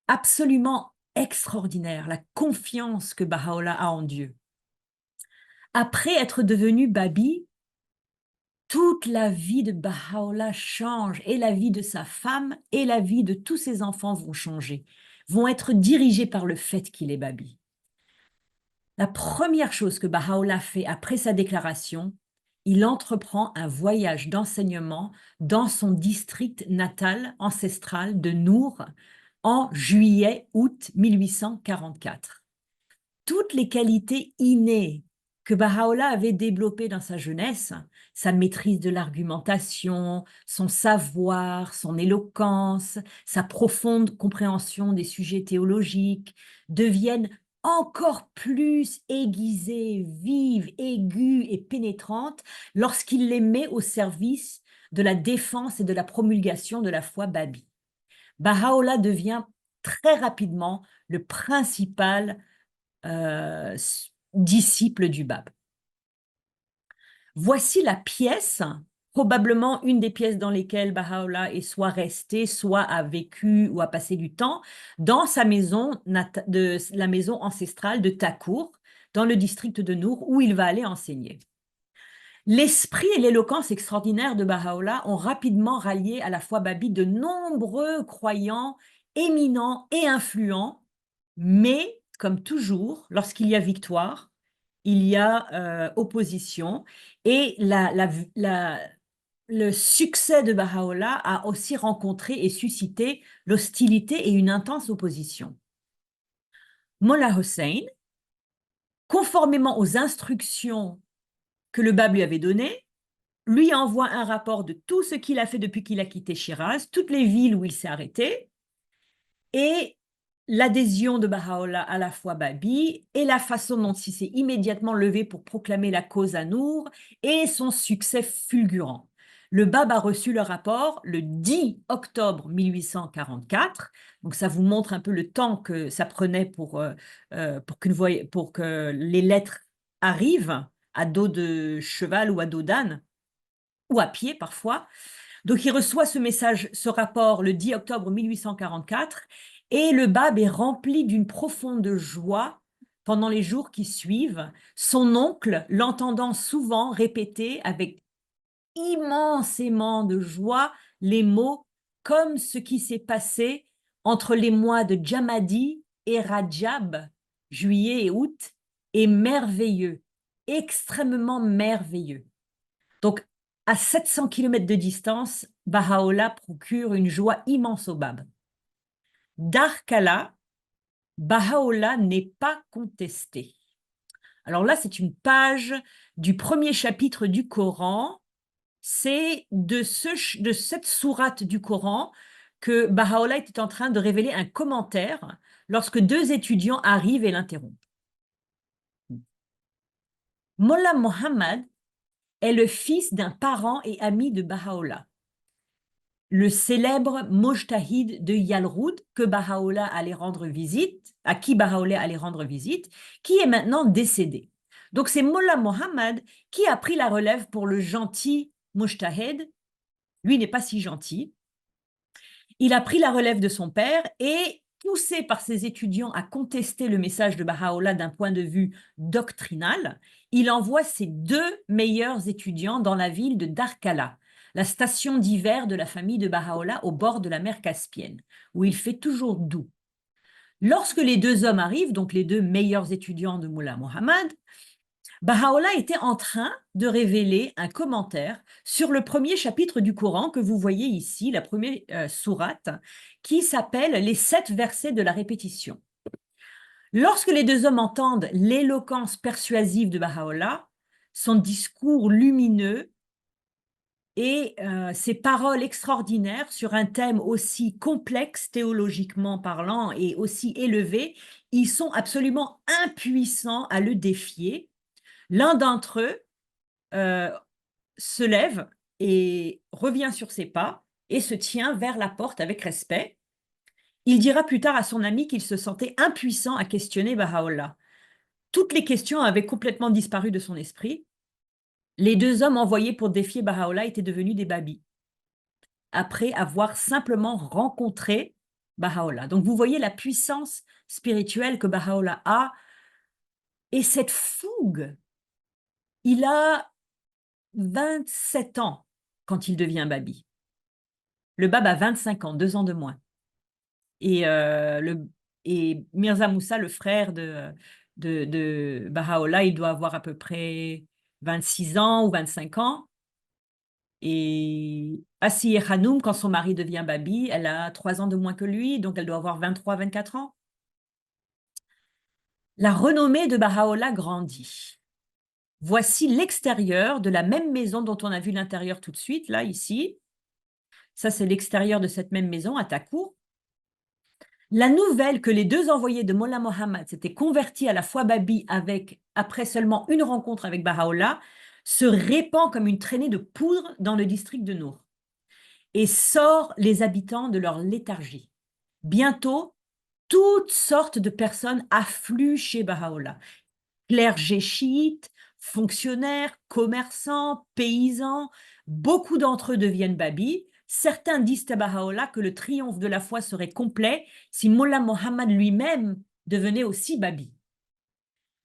absolument extraordinaire, la confiance que Baha'u'llah a en Dieu. Après être devenu Babi, toute la vie de Baha'u'llah change, et la vie de sa femme et la vie de tous ses enfants vont changer, vont être dirigés par le fait qu'il est Babi. La première chose que Baha'u'llah fait après sa déclaration, il entreprend un voyage d'enseignement dans son district natal ancestral de Nour en juillet-août 1844. Toutes les qualités innées que Baha'u'llah avait développées dans sa jeunesse, sa maîtrise de l'argumentation, son savoir, son éloquence, sa profonde compréhension des sujets théologiques, deviennent encore plus aiguisées, vives, aiguës et pénétrantes lorsqu'il les met au service de la défense et de la promulgation de la foi babi. Baha'u'llah devient très rapidement le principal disciple du Bab. Voici la pièce, probablement une des pièces dans lesquelles Baha'u'llah est soit resté, soit a vécu ou a passé du temps, dans sa maison, la maison ancestrale de Takour, dans le district de Nour, où il va aller enseigner. L'esprit et l'éloquence extraordinaire de Baha'u'llah ont rapidement rallié à la foi babi de nombreux croyants éminents et influents, mais comme toujours, lorsqu'il y a victoire, il y a opposition, et le succès de Baha'u'llah a aussi rencontré et suscité l'hostilité et une intense opposition. Mollah Hossein, conformément aux instructions que le Bab lui avait données, lui envoie un rapport de tout ce qu'il a fait depuis qu'il a quitté Shiraz, toutes les villes où il s'est arrêté, et l'adhésion de Baha'u'llah à la foi babi, et la façon dont il s'est immédiatement levé pour proclamer la cause à Nour, et son succès fulgurant. Le Bab a reçu le rapport le 10 octobre 1844, donc ça vous montre un peu le temps que ça prenait pour que les lettres arrivent à dos de cheval ou à dos d'âne, ou à pied parfois. Donc il reçoit ce rapport le 10 octobre 1844, et le Bab est rempli d'une profonde joie pendant les jours qui suivent, son oncle l'entendant souvent répéter avec immensément de joie les mots « comme ce qui s'est passé entre les mois de Jamadi et Rajab, juillet et août, est merveilleux, extrêmement merveilleux ». Donc, à 700 km de distance, Baha'u'llah procure une joie immense au Bab. D'Arkala, Baha'u'llah n'est pas contesté. Alors là, c'est une page du premier chapitre du Coran. C'est de cette sourate du Coran que Baha'u'llah était en train de révéler un commentaire lorsque 2 étudiants arrivent et l'interrompent. Mollah Mohammed est le fils d'un parent et ami de Baha'u'llah, le célèbre Mujtahid de Yalroud à qui Baha'u'llah allait rendre visite, qui est maintenant décédé. Donc c'est Mollah Mohammed qui a pris la relève pour le gentil Mujtahid. Lui n'est pas si gentil. Il a pris la relève de son père et, poussé par ses étudiants à contester le message de Baha'u'llah d'un point de vue doctrinal, il envoie ses 2 meilleurs étudiants dans la ville de Darkala, la station d'hiver de la famille de Baha'u'llah au bord de la mer Caspienne, où il fait toujours doux. Lorsque les 2 hommes arrivent, donc les 2 meilleurs étudiants de Mullah Mohammad, Baha'u'llah était en train de révéler un commentaire sur le premier chapitre du Coran que vous voyez ici, la première sourate, qui s'appelle les 7 versets de la répétition. Lorsque les 2 hommes entendent l'éloquence persuasive de Baha'u'llah, son discours lumineux et ses paroles extraordinaires sur un thème aussi complexe théologiquement parlant et aussi élevé, ils sont absolument impuissants à le défier. L'un d'entre eux se lève et revient sur ses pas et se tient vers la porte avec respect. Il dira plus tard à son ami qu'il se sentait impuissant à questionner Baha'u'llah. Toutes les questions avaient complètement disparu de son esprit. Les 2 hommes envoyés pour défier Baha'u'llah étaient devenus des babis, après avoir simplement rencontré Baha'u'llah. Donc vous voyez la puissance spirituelle que Baha'u'llah a et cette fougue. Il a 27 ans quand il devient babi. Le bab a 25 ans, 2 ans de moins. Et, Mirza Moussa, le frère de Baha'u'llah, il doit avoir à peu près 26 ans ou 25 ans. Et Asiye Hanoum, quand son mari devient babi, elle a 3 ans de moins que lui, donc elle doit avoir 23, 24 ans. La renommée de Baha'u'llah grandit. Voici l'extérieur de la même maison dont on a vu l'intérieur tout de suite, là, ici. Ça, c'est l'extérieur de cette même maison, à Takour. La nouvelle que les 2 envoyés de Mollah Mohammad s'étaient convertis à la foi babi après seulement une rencontre avec Baha'u'llah se répand comme une traînée de poudre dans le district de Nour et sort les habitants de leur léthargie. Bientôt, toutes sortes de personnes affluent chez Baha'u'llah. Clergés chiites, fonctionnaires, commerçants, paysans, beaucoup d'entre eux deviennent babis. Certains disent à Baha'u'llah que le triomphe de la foi serait complet si Mollah Mohammad lui-même devenait aussi babi.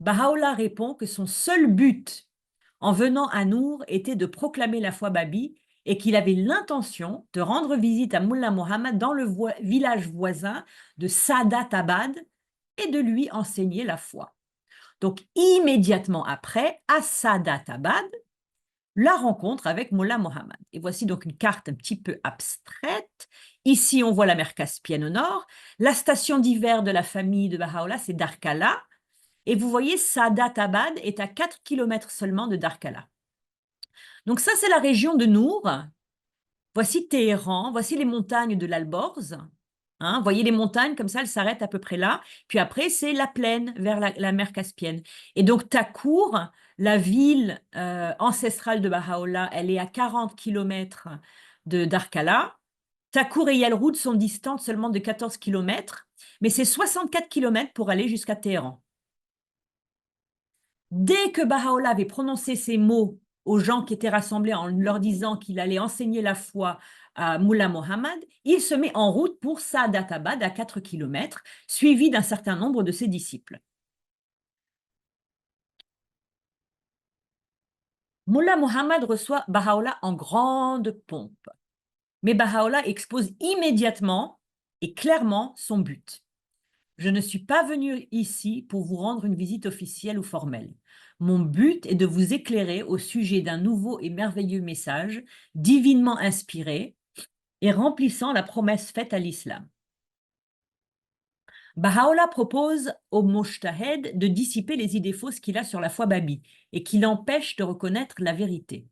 Baha'u'llah répond que son seul but en venant à Nour était de proclamer la foi babi et qu'il avait l'intention de rendre visite à Mullah Mohammad dans le village voisin de Sadat Abad et de lui enseigner la foi. Donc, immédiatement après, à Sadat Abad, la rencontre avec Mollah Mohammad. Et voici donc une carte un petit peu abstraite. Ici, on voit la mer Caspienne au nord. La station d'hiver de la famille de Baha'u'llah, c'est Darkala. Et vous voyez, Sadat Abad est à 4 km seulement de Darkala. Donc ça, c'est la région de Nour. Voici Téhéran, voici les montagnes de l'Alborz. Vous voyez les montagnes, comme ça, elles s'arrêtent à peu près là. Puis après, c'est la plaine vers la mer Caspienne. Et donc, Takour, la ville ancestrale de Baha'u'llah, elle est à 40 km de Darkala. Takour et Yalroud sont distantes seulement de 14 km, mais c'est 64 km pour aller jusqu'à Téhéran. Dès que Baha'u'llah avait prononcé ces mots aux gens qui étaient rassemblés en leur disant qu'il allait enseigner la foi à Mullah Mohammad, il se met en route pour Saadat Abad à 4 km, suivi d'un certain nombre de ses disciples. Mullah Mohammad reçoit Baha'u'llah en grande pompe, mais Baha'u'llah expose immédiatement et clairement son but. Je ne suis pas venu ici pour vous rendre une visite officielle ou formelle. Mon but est de vous éclairer au sujet d'un nouveau et merveilleux message, divinement inspiré et remplissant la promesse faite à l'islam. Baha'u'llah propose au Mujtahid de dissiper les idées fausses qu'il a sur la foi babi et qui l'empêchent de reconnaître la vérité.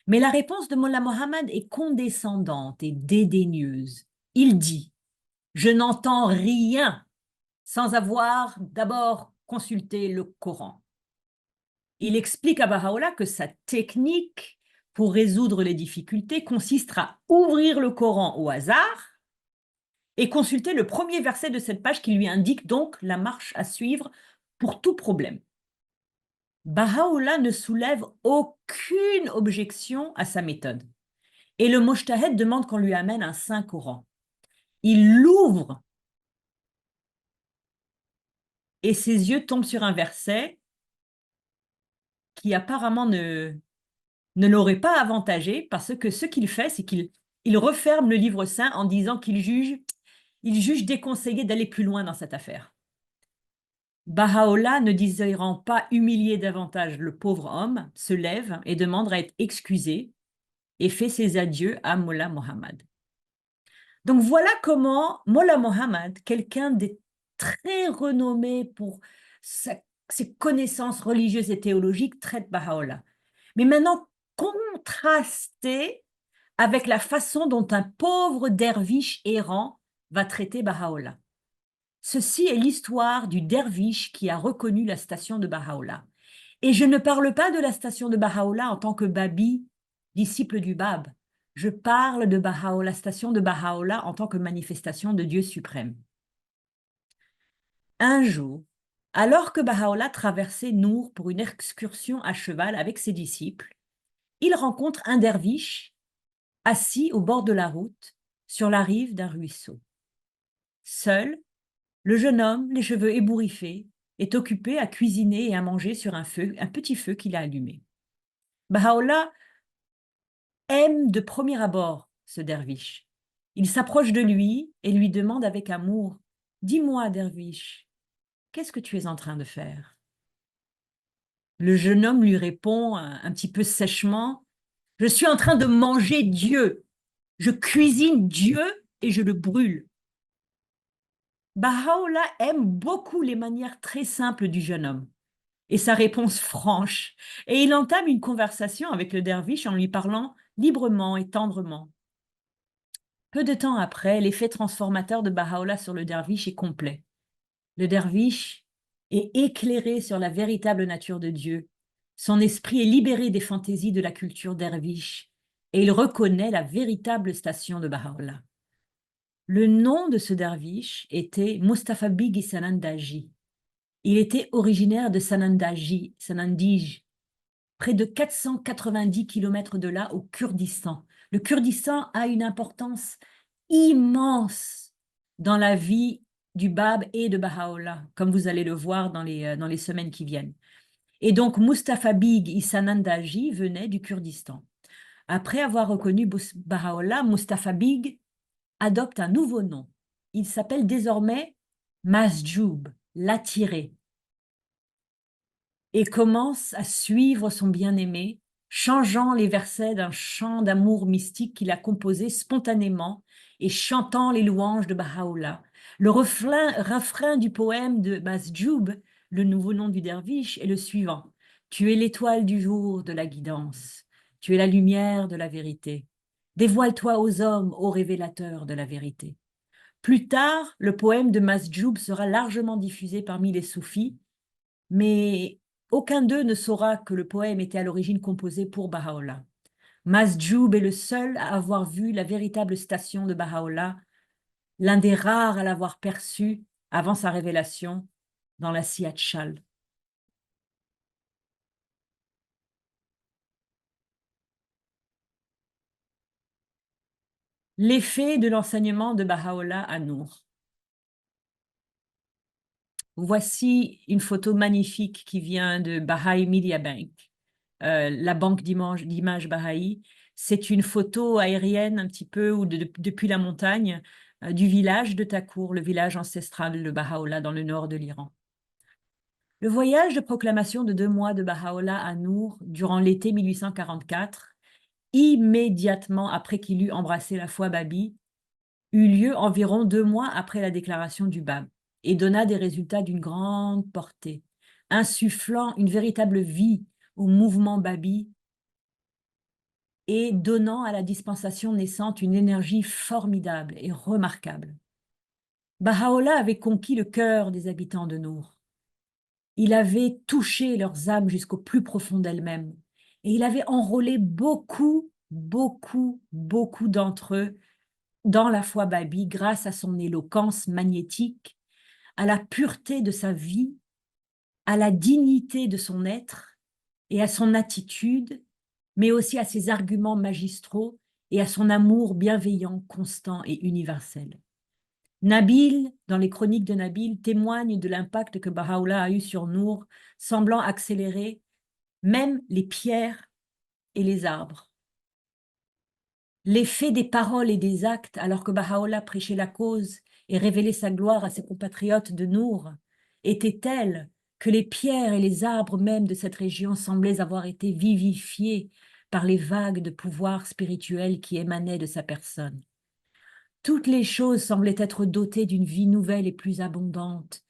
Mais la réponse de Mollah Mohammad est condescendante et dédaigneuse. Il dit « Je n'entends rien sans avoir d'abord consulté le Coran ». Il explique à Baha'u'llah que sa technique pour résoudre les difficultés consiste à ouvrir le Coran au hasard et consulter le premier verset de cette page qui lui indique donc la marche à suivre pour tout problème. Baha'u'llah ne soulève aucune objection à sa méthode et le Mujtahid demande qu'on lui amène un Saint Coran. il l'ouvre et ses yeux tombent sur un verset qui apparemment ne l'aurait pas avantagé parce que ce qu'il fait, c'est qu'il referme le livre saint en disant il juge déconseillé d'aller plus loin dans cette affaire. Baha'u'llah, ne désirant pas humilier davantage le pauvre homme, se lève et demande à être excusé et fait ses adieux à Mollah Mohammad. Donc voilà comment Mollah Mohammad, quelqu'un de très renommé pour ses connaissances religieuses et théologiques, traite Baha'u'llah. Mais maintenant, contrasté avec la façon dont un pauvre derviche errant va traiter Baha'u'llah. Ceci est l'histoire du derviche qui a reconnu la station de Baha'u'llah. Et je ne parle pas de la station de Baha'u'llah en tant que Babi, disciple du Bab. Je parle de Baha'u'llah, la station de Baha'u'llah en tant que manifestation de Dieu suprême. Un jour, alors que Baha'u'llah traversait Nour pour une excursion à cheval avec ses disciples, il rencontre un derviche assis au bord de la route, sur la rive d'un ruisseau. Seul, le jeune homme, les cheveux ébouriffés, est occupé à cuisiner et à manger sur un petit feu qu'il a allumé. Baha'u'llah aime de premier abord ce derviche. Il s'approche de lui et lui demande avec amour, « Dis-moi, derviche, qu'est-ce que tu es en train de faire ?» Le jeune homme lui répond un petit peu sèchement, « Je suis en train de manger Dieu. Je cuisine Dieu et je le brûle. » Baha'u'llah aime beaucoup les manières très simples du jeune homme et sa réponse franche, et il entame une conversation avec le derviche en lui parlant librement et tendrement. Peu de temps après, l'effet transformateur de Baha'u'llah sur le derviche est complet. Le derviche est éclairé sur la véritable nature de Dieu. Son esprit est libéré des fantaisies de la culture derviche et il reconnaît la véritable station de Baha'u'llah. Le nom de ce derviche était Mustafa Big Sanandaji. Il était originaire de Sanandij, près de 490 km de là, au Kurdistan. Le Kurdistan a une importance immense dans la vie du Bab et de Baha'u'llah, comme vous allez le voir dans les semaines qui viennent. Et donc, Mustafa Big Isanandaji venait du Kurdistan. Après avoir reconnu Baha'u'llah, Mustafa Big adopte un nouveau nom. Il s'appelle désormais Masjoub, l'attiré, et commence à suivre son bien-aimé, changeant les versets d'un chant d'amour mystique qu'il a composé spontanément et chantant les louanges de Baha'u'llah. Le refrain du poème de Masjoub, le nouveau nom du derviche, est le suivant. « Tu es l'étoile du jour de la guidance, tu es la lumière de la vérité. Dévoile-toi aux hommes, ô révélateur de la vérité. » Plus tard, le poème de Masjoub sera largement diffusé parmi les soufis, mais aucun d'eux ne saura que le poème était à l'origine composé pour Baha'u'llah. Masjoub est le seul à avoir vu la véritable station de Baha'u'llah, l'un des rares à l'avoir perçue avant sa révélation dans la Siyat Shal. L'effet de l'enseignement de Baha'u'llah à Nour. Voici une photo magnifique qui vient de Baha'i Media Bank, la banque d'images Baha'i. C'est une photo aérienne un petit peu ou depuis la montagne du village de Takour, le village ancestral de Baha'u'llah dans le nord de l'Iran. Le voyage de proclamation de 2 mois de Baha'u'llah à Nour durant l'été 1844, immédiatement après qu'il eut embrassé la foi Babi, eut lieu environ 2 mois après la déclaration du Bab et donna des résultats d'une grande portée, insufflant une véritable vie au mouvement Babi et donnant à la dispensation naissante une énergie formidable et remarquable. Baha'u'llah avait conquis le cœur des habitants de Nour. Il avait touché leurs âmes jusqu'au plus profond d'elles-mêmes et il avait enrôlé beaucoup d'entre eux dans la foi Babi grâce à son éloquence magnétique, à la pureté de sa vie, à la dignité de son être et à son attitude, mais aussi à ses arguments magistraux et à son amour bienveillant, constant et universel. Nabil, dans les chroniques de Nabil, témoigne de l'impact que Baha'u'llah a eu sur Nour, semblant accélérer même les pierres et les arbres. L'effet des paroles et des actes, alors que Baha'u'llah prêchait la cause et révélait sa gloire à ses compatriotes de Nour, était tel que les pierres et les arbres même de cette région semblaient avoir été vivifiés par les vagues de pouvoir spirituel qui émanaient de sa personne. Toutes les choses semblaient être dotées d'une vie nouvelle et plus abondante.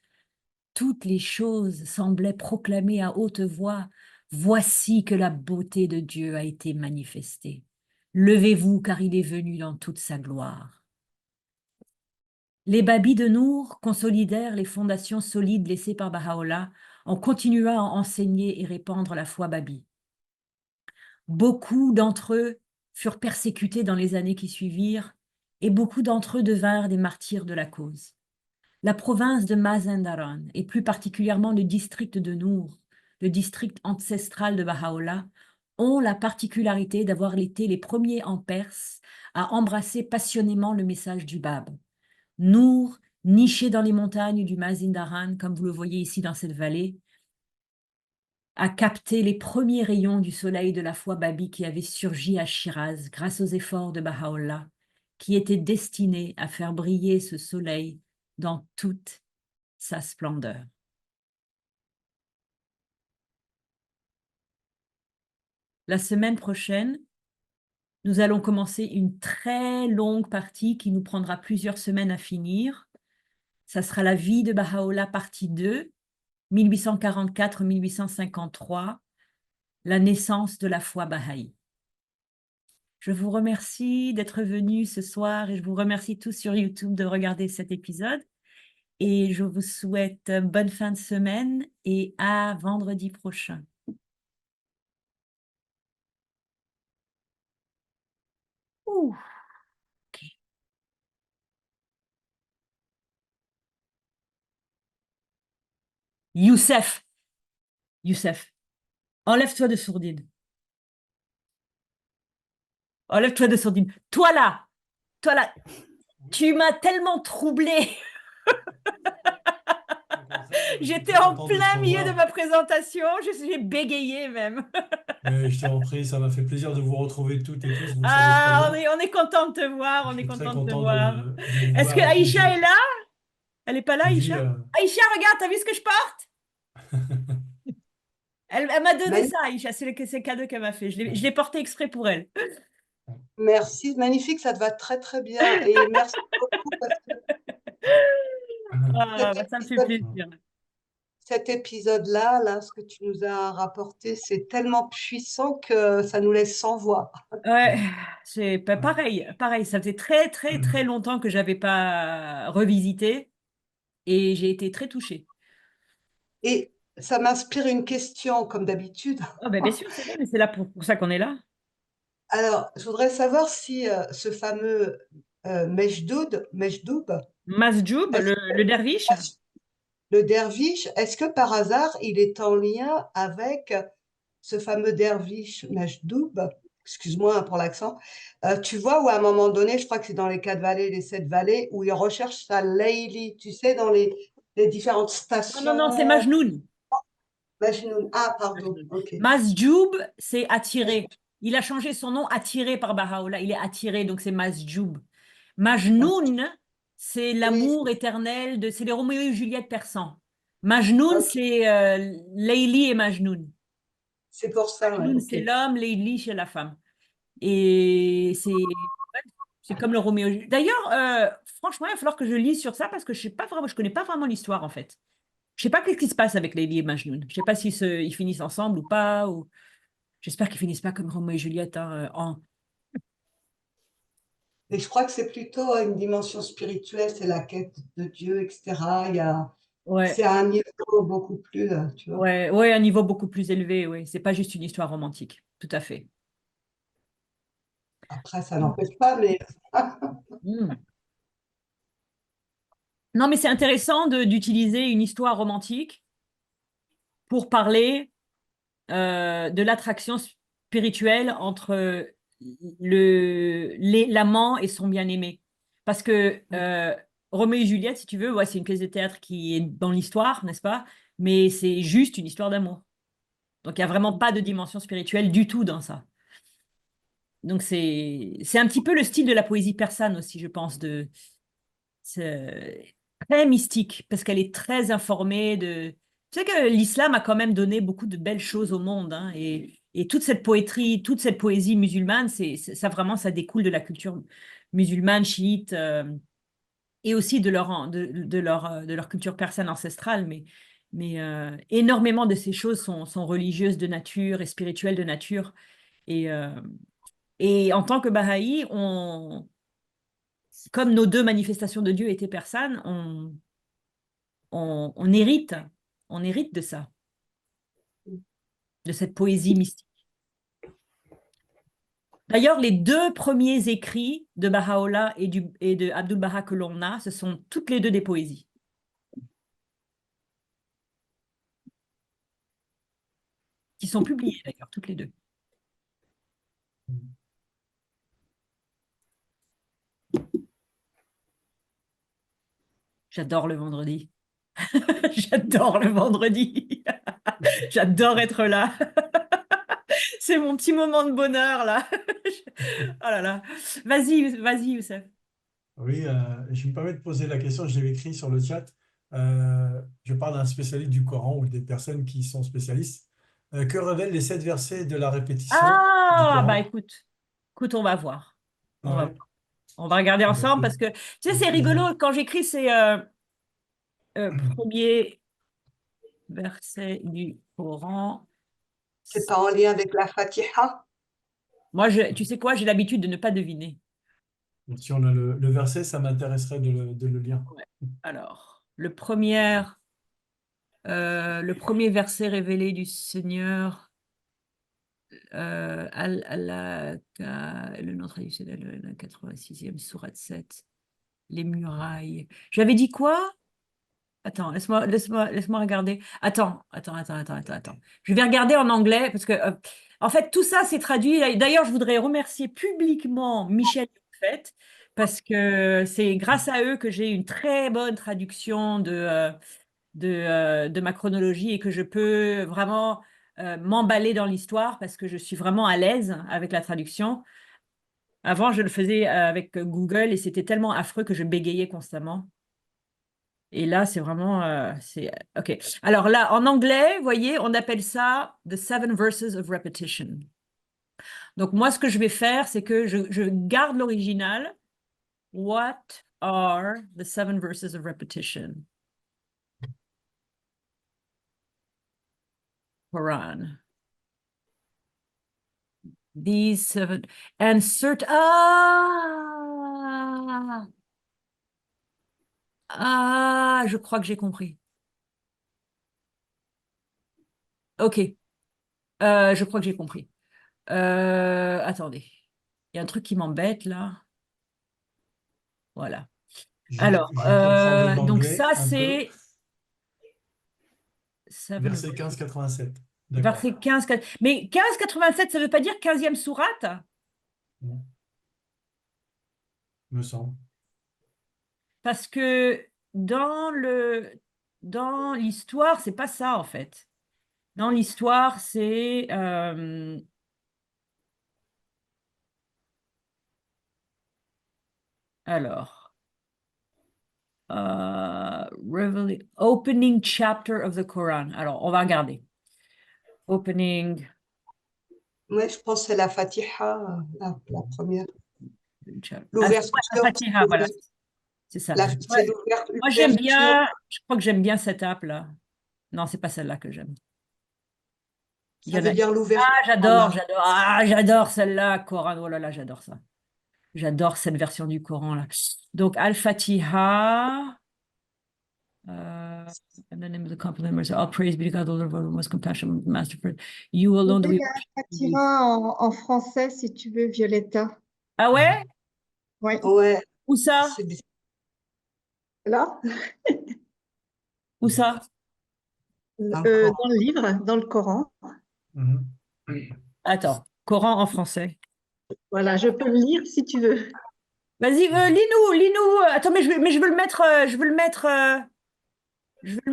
Toutes les choses semblaient proclamer à haute voix: voici que la beauté de Dieu a été manifestée. Levez-vous, car il est venu dans toute sa gloire. Les babis de Nour consolidèrent les fondations solides laissées par Baha'u'llah en continuant à enseigner et répandre la foi babi. Beaucoup d'entre eux furent persécutés dans les années qui suivirent et beaucoup d'entre eux devinrent des martyrs de la cause. La province de Mazandaran, et plus particulièrement le district de Nour, le district ancestral de Baha'u'llah, ont la particularité d'avoir été les premiers en Perse à embrasser passionnément le message du Bab. Nour, niché dans les montagnes du Mazandaran, comme vous le voyez ici dans cette vallée, a capté les premiers rayons du soleil de la foi babi qui avait surgi à Shiraz grâce aux efforts de Baha'u'llah, qui était destiné à faire briller ce soleil dans toute sa splendeur. La semaine prochaine, nous allons commencer une très longue partie qui nous prendra plusieurs semaines à finir. Ça sera la vie de Baha'u'llah partie 2, 1844-1853, la naissance de la foi bahaï. Je vous remercie d'être venus ce soir et je vous remercie tous sur YouTube de regarder cet épisode. Et je vous souhaite bonne fin de semaine et à vendredi prochain. Ouh, ok. Youssef, Youssef, enlève-toi de sourdine. Enlève-toi de sourdine. Toi là, tu m'as tellement troublée. J'étais Très en content de te plein milieu de revoir. ma présentation, j'ai bégayé même. Mais je t'en prie, ça m'a fait plaisir de vous retrouver toutes et tous, vous le savez très Ah, bien. on est content de te voir, Je on est suis très content de te content voir. de vous Est-ce que voir. Et puis, Aïcha est là? Elle est pas là, je vis. Aïcha? Aïcha, regarde, t'as vu ce que je porte? Elle m'a donné Magnifique, ça, Aïcha, c'est le cadeau qu'elle m'a fait. Je l'ai porté exprès pour elle. merci, magnifique, ça te va très très bien. Et merci beaucoup parce que Ah, cet bah, ça me fait épisode, plaisir. cet épisode-là, là, ce que tu nous as rapporté, c'est tellement puissant que ça nous laisse sans voix. Ouais, c'est pareil. Ça faisait très, très, très longtemps que j'avais pas revisité et j'ai été très touchée. Et ça m'inspire une question, comme d'habitude. Oh, ben, bien sûr, c'est bien, mais c'est là pour ça qu'on est là. Alors, je voudrais savoir si ce fameux Mejdoub, Masjoub, est-ce le derviche. le derviche, est-ce que par hasard, il est en lien avec ce fameux derviche Majdoub, excuse-moi pour l'accent, tu vois, où à un moment donné, je crois que c'est dans les 4 vallées, les 7 vallées, où il recherche sa Leili, tu sais, dans les différentes Non, c'est stations. Majnoun. Majnoun. Ah, pardon, Majnoun. ok. Masjoub, c'est attiré. Il a changé son nom attiré par Baha'u'llah. Il est attiré, donc c'est Masjoub. Ok. Majnoun, c'est Oui, l'amour éternel, c'est les Roméo et Juliette persans. Majnoun, ok. c'est Leili et Majnoun. C'est pour ça, ouais, Majnoun, ok. c'est l'homme, Leili, c'est la femme. Et c'est comme le Roméo. D'ailleurs, franchement, il va falloir que je lise sur ça parce que je sais pas vraiment, je connais pas vraiment l'histoire en fait. Je sais pas qu'est-ce qui se passe avec Leili et Majnoun. Je sais pas ils finissent ensemble ou pas. Ou... J'espère qu'ils finissent pas comme Roméo et Juliette. Hein, Et je crois que c'est plutôt une dimension spirituelle, c'est la quête de Dieu, etc. Ouais, C'est à un niveau beaucoup plus, tu vois. ouais, à un niveau beaucoup plus élevé. Ouais, c'est pas juste une histoire romantique. Tout à fait. Après, ça n'empêche pas, mais Mm. Non, mais c'est intéressant d'utiliser une histoire romantique pour parler de l'attraction spirituelle entre l'amant et son bien-aimé. Parce que Roméo et Juliette, si tu veux, ouais, c'est une pièce de théâtre qui est dans l'histoire, n'est-ce pas? Mais c'est juste une histoire d'amour. Donc, il n'y a vraiment pas de dimension spirituelle du tout dans ça. Donc, c'est un petit peu le style de la poésie persane aussi, je pense, c'est très mystique, parce qu'elle est très informée de... Tu sais que l'islam a quand même donné beaucoup de belles choses au monde, hein, et toute cette poétrie, toute cette poésie musulmane, ça vraiment, ça découle de la culture musulmane, chiite, et aussi de leur culture persane ancestrale, mais énormément de ces choses sont religieuses de nature et spirituelles de nature. Et, euh, et en tant que Baha'i, comme nos deux manifestations de Dieu étaient persanes, on, on hérite, on hérite de ça, de cette poésie mystique. D'ailleurs, les deux premiers écrits de Baha'u'llah et de Abdul Baha que l'on a, ce sont toutes les deux des poésies, qui sont publiées d'ailleurs, toutes les deux. J'adore le vendredi. J'adore le vendredi. J'adore être là. C'est mon petit moment de bonheur là. Oh là là. Vas-y, Youssef. Oui, je me permets de poser la question, je l'avais écrit sur le chat. Je parle d'un spécialiste du Coran ou des personnes qui sont spécialistes. Que révèlent les 7 versets de la répétition du Ah, bah Coran? écoute, on va voir. On va Ouais. voir. On va regarder Bah, ensemble parce que, tu sais, c'est avec plaisir. rigolo. Quand j'écris ces premiers versets du Coran, C'est pas en lien avec la Fatiha? moi, tu sais quoi, j'ai l'habitude de ne pas deviner. Donc, si on a le verset, ça m'intéresserait de le lire. Ouais. Alors, le premier verset révélé du Seigneur, le nom traditionnel, la 86e, sourate 7, les murailles. J'avais dit quoi? Attends, laisse-moi regarder. Attends. Je vais regarder en anglais parce que, en fait, tout ça, c'est traduit. D'ailleurs, je voudrais remercier publiquement Michel Fait parce que c'est grâce à eux que j'ai une très bonne traduction de ma chronologie et que je peux vraiment m'emballer dans l'histoire parce que je suis vraiment à l'aise avec la traduction. Avant, je le faisais avec Google et c'était tellement affreux que je bégayais constamment. Et là, c'est vraiment, OK. Alors là, en anglais, vous voyez, on appelle ça the seven verses of repetition. Donc moi, ce que je vais faire, c'est que je garde l'original. What are the seven verses of repetition? Quran. These seven. Je crois que j'ai compris. OK. Je crois que j'ai compris. Attendez. Il y a un truc qui m'embête là. Voilà. Alors, Je comprends de donc l'anglais ça, un peu. c'est seven Verset 1587. D'accord. verset 15. Mais 15,87, ça ne veut pas dire 15e sourate? Bon, me semble. Parce que dans l'histoire, c'est pas ça, en fait. Dans l'histoire, c'est... alors... opening chapter of the Quran. Alors, on va regarder. Opening Moi, je pense que c'est la Fatiha, la première. chapter. Ah, c'est L'ouverture, la Fatiha, voilà. C'est ça. c'est Moi, j'aime l'ouverture. bien, je crois que j'aime bien cette app-là. Non, c'est pas celle-là que j'aime. Il y Ça en a. veut dire l'ouverture en arabe. J'adore celle-là, Coran. Oh là là, j'adore ça. J'adore cette version du Coran là. Donc, Al-Fatiha. And the name of the compliment is all praise be to God, the Lord of the most compassionate, masterful. You Il alone do we y a un Fatira en français, si tu veux, Violetta. Ah ouais? Oui. Ouais, Où ça? c'est bizarre. Là, Où ça? Encore. dans le livre, dans le Coran. Mhm. Attends, Coran en français. Voilà, je peux le lire si tu veux. Vas-y, lis-nous. Attends, mais je veux le mettre, je veux le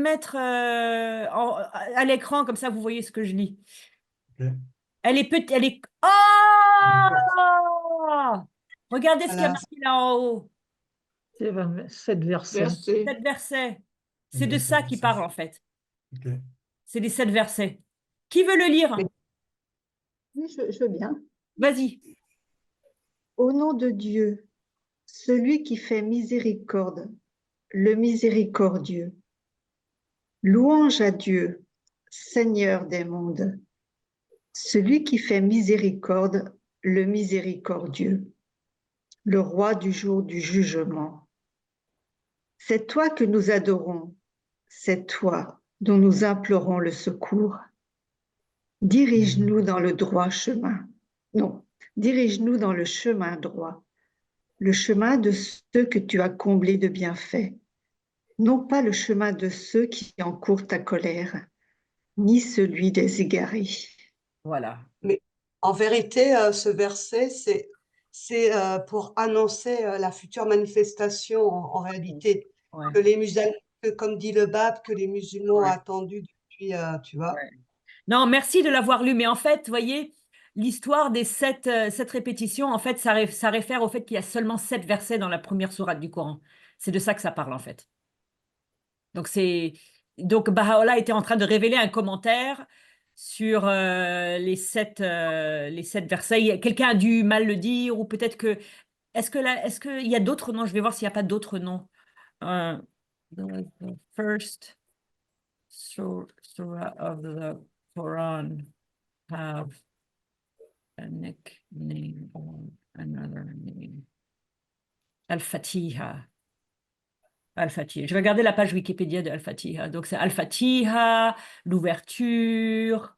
mettre à l'écran, comme ça vous voyez ce que je lis. Ok. Elle est petite, elle est... Elle est courte. Oh! Regardez ce qu'il y a Voilà. marqué là en haut. C'est 7 versets. Verset. 7 versets. C'est de ça Exactement, qu'il ça. parle en fait. Ok. C'est les 7 versets. Qui veut le lire? Mais Oui, je veux bien. Vas-y. Au nom de Dieu, celui qui fait miséricorde, le miséricordieux. Louange à Dieu, Seigneur des mondes, celui qui fait miséricorde, le miséricordieux, le roi du jour du jugement. C'est toi que nous adorons, c'est toi dont nous implorons le secours. Dirige-nous dans le droit chemin. Non, dirige-nous dans le chemin droit, le chemin de ceux que tu as comblés de bienfaits, non pas le chemin de ceux qui encourent ta colère, ni celui des égarés. Voilà. Mais en vérité, ce verset, c'est pour annoncer la future manifestation en réalité Ouais. que les musulmans, comme dit le Bab, que les musulmans ont Ouais. attendu depuis, tu vois. Ouais. Non, merci de l'avoir lu. Mais en fait, vous voyez, l'histoire des 7 répétitions, en fait, ça réfère au fait qu'il y a seulement 7 versets dans la première sourate du Coran. C'est de ça que ça parle, en fait. Donc Baha'u'llah était en train de révéler un commentaire sur les sept versets. Quelqu'un a dû mal le dire, ou peut-être que... est-ce qu'il y a d'autres noms? Je vais voir s'il n'y a pas d'autres noms. Euh, the first surah of the Quran have a nickname or another name. Al-Fatiha. Al-Fatiha. Je vais regarder la page Wikipédia de Al-Fatiha. Donc, c'est Al-Fatiha, l'ouverture.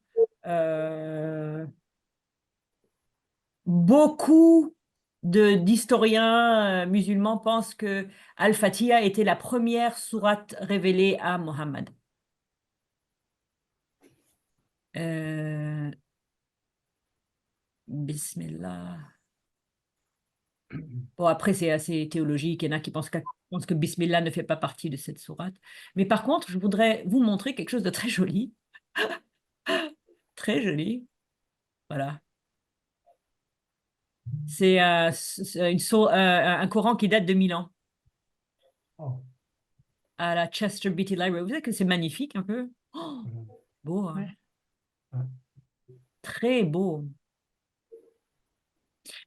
Beaucoup d'historiens musulmans pensent que Al-Fatiha était la première sourate révélée à Mohammed. Bismillah. Bon, après, c'est assez théologique. Il y en a qui pensent que Bismillah ne fait pas partie de cette sourate. Mais par contre, je voudrais vous montrer quelque chose de très joli. Très joli. Voilà. C'est un Coran qui date de 1000 ans Oh. à la Chester Beatty Library. Vous savez que c'est magnifique un peu? Oh, Mhm. beau, hein? Ouais. Très beau.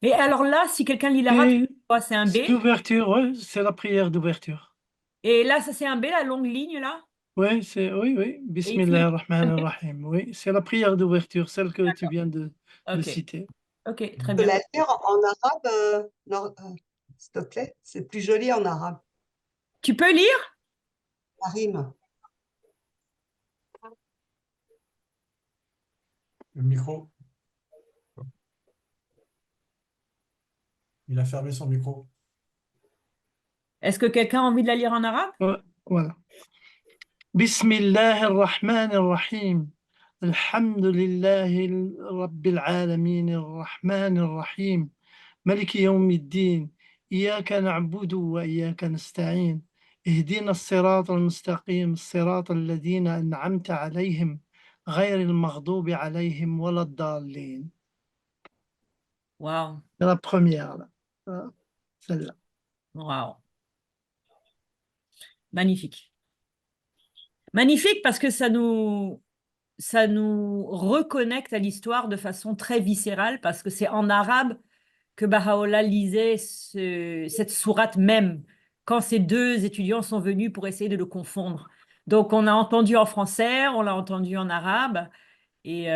Et alors là, si quelqu'un lit l'arabe, Et c'est un B. c'est l'ouverture, ouais, c'est la prière d'ouverture. Et là, ça c'est un B, la longue ligne là. Oui, oui. Et ici, Bismillah ar-Rahman ar-Rahim. Oui, c'est la prière d'ouverture, celle que tu d'accord. viens de Ok, citer. ok, très Tu peux bien. la lire en arabe, s'il te plaît? C'est plus joli en arabe. Tu peux lire? La rime. Le micro. Il a fermé son micro. Est-ce que quelqu'un a envie de la lire en arabe? Ouais, voilà. Bismillah ar-Rahman ar-Rahim. Alhamdulillahi Rabbil Alamin ar-Rahman ar-Rahim. ملك يوم الدين إياك نعبد وإياك نستعين اهدنا الصراط المستقيم الصراط الذين أنعمت عليهم غير المغضوب عليهم ولا الضالين. Waouh, C'est la première, là. Celle-là. waouh, magnifique. Magnifique parce que ça nous reconnecte à l'histoire de façon très viscérale parce que c'est en arabe que Baha'u'llah lisait cette sourate même quand ces deux étudiants sont venus pour essayer de le confondre. Donc on a entendu en français, on l'a entendu en arabe et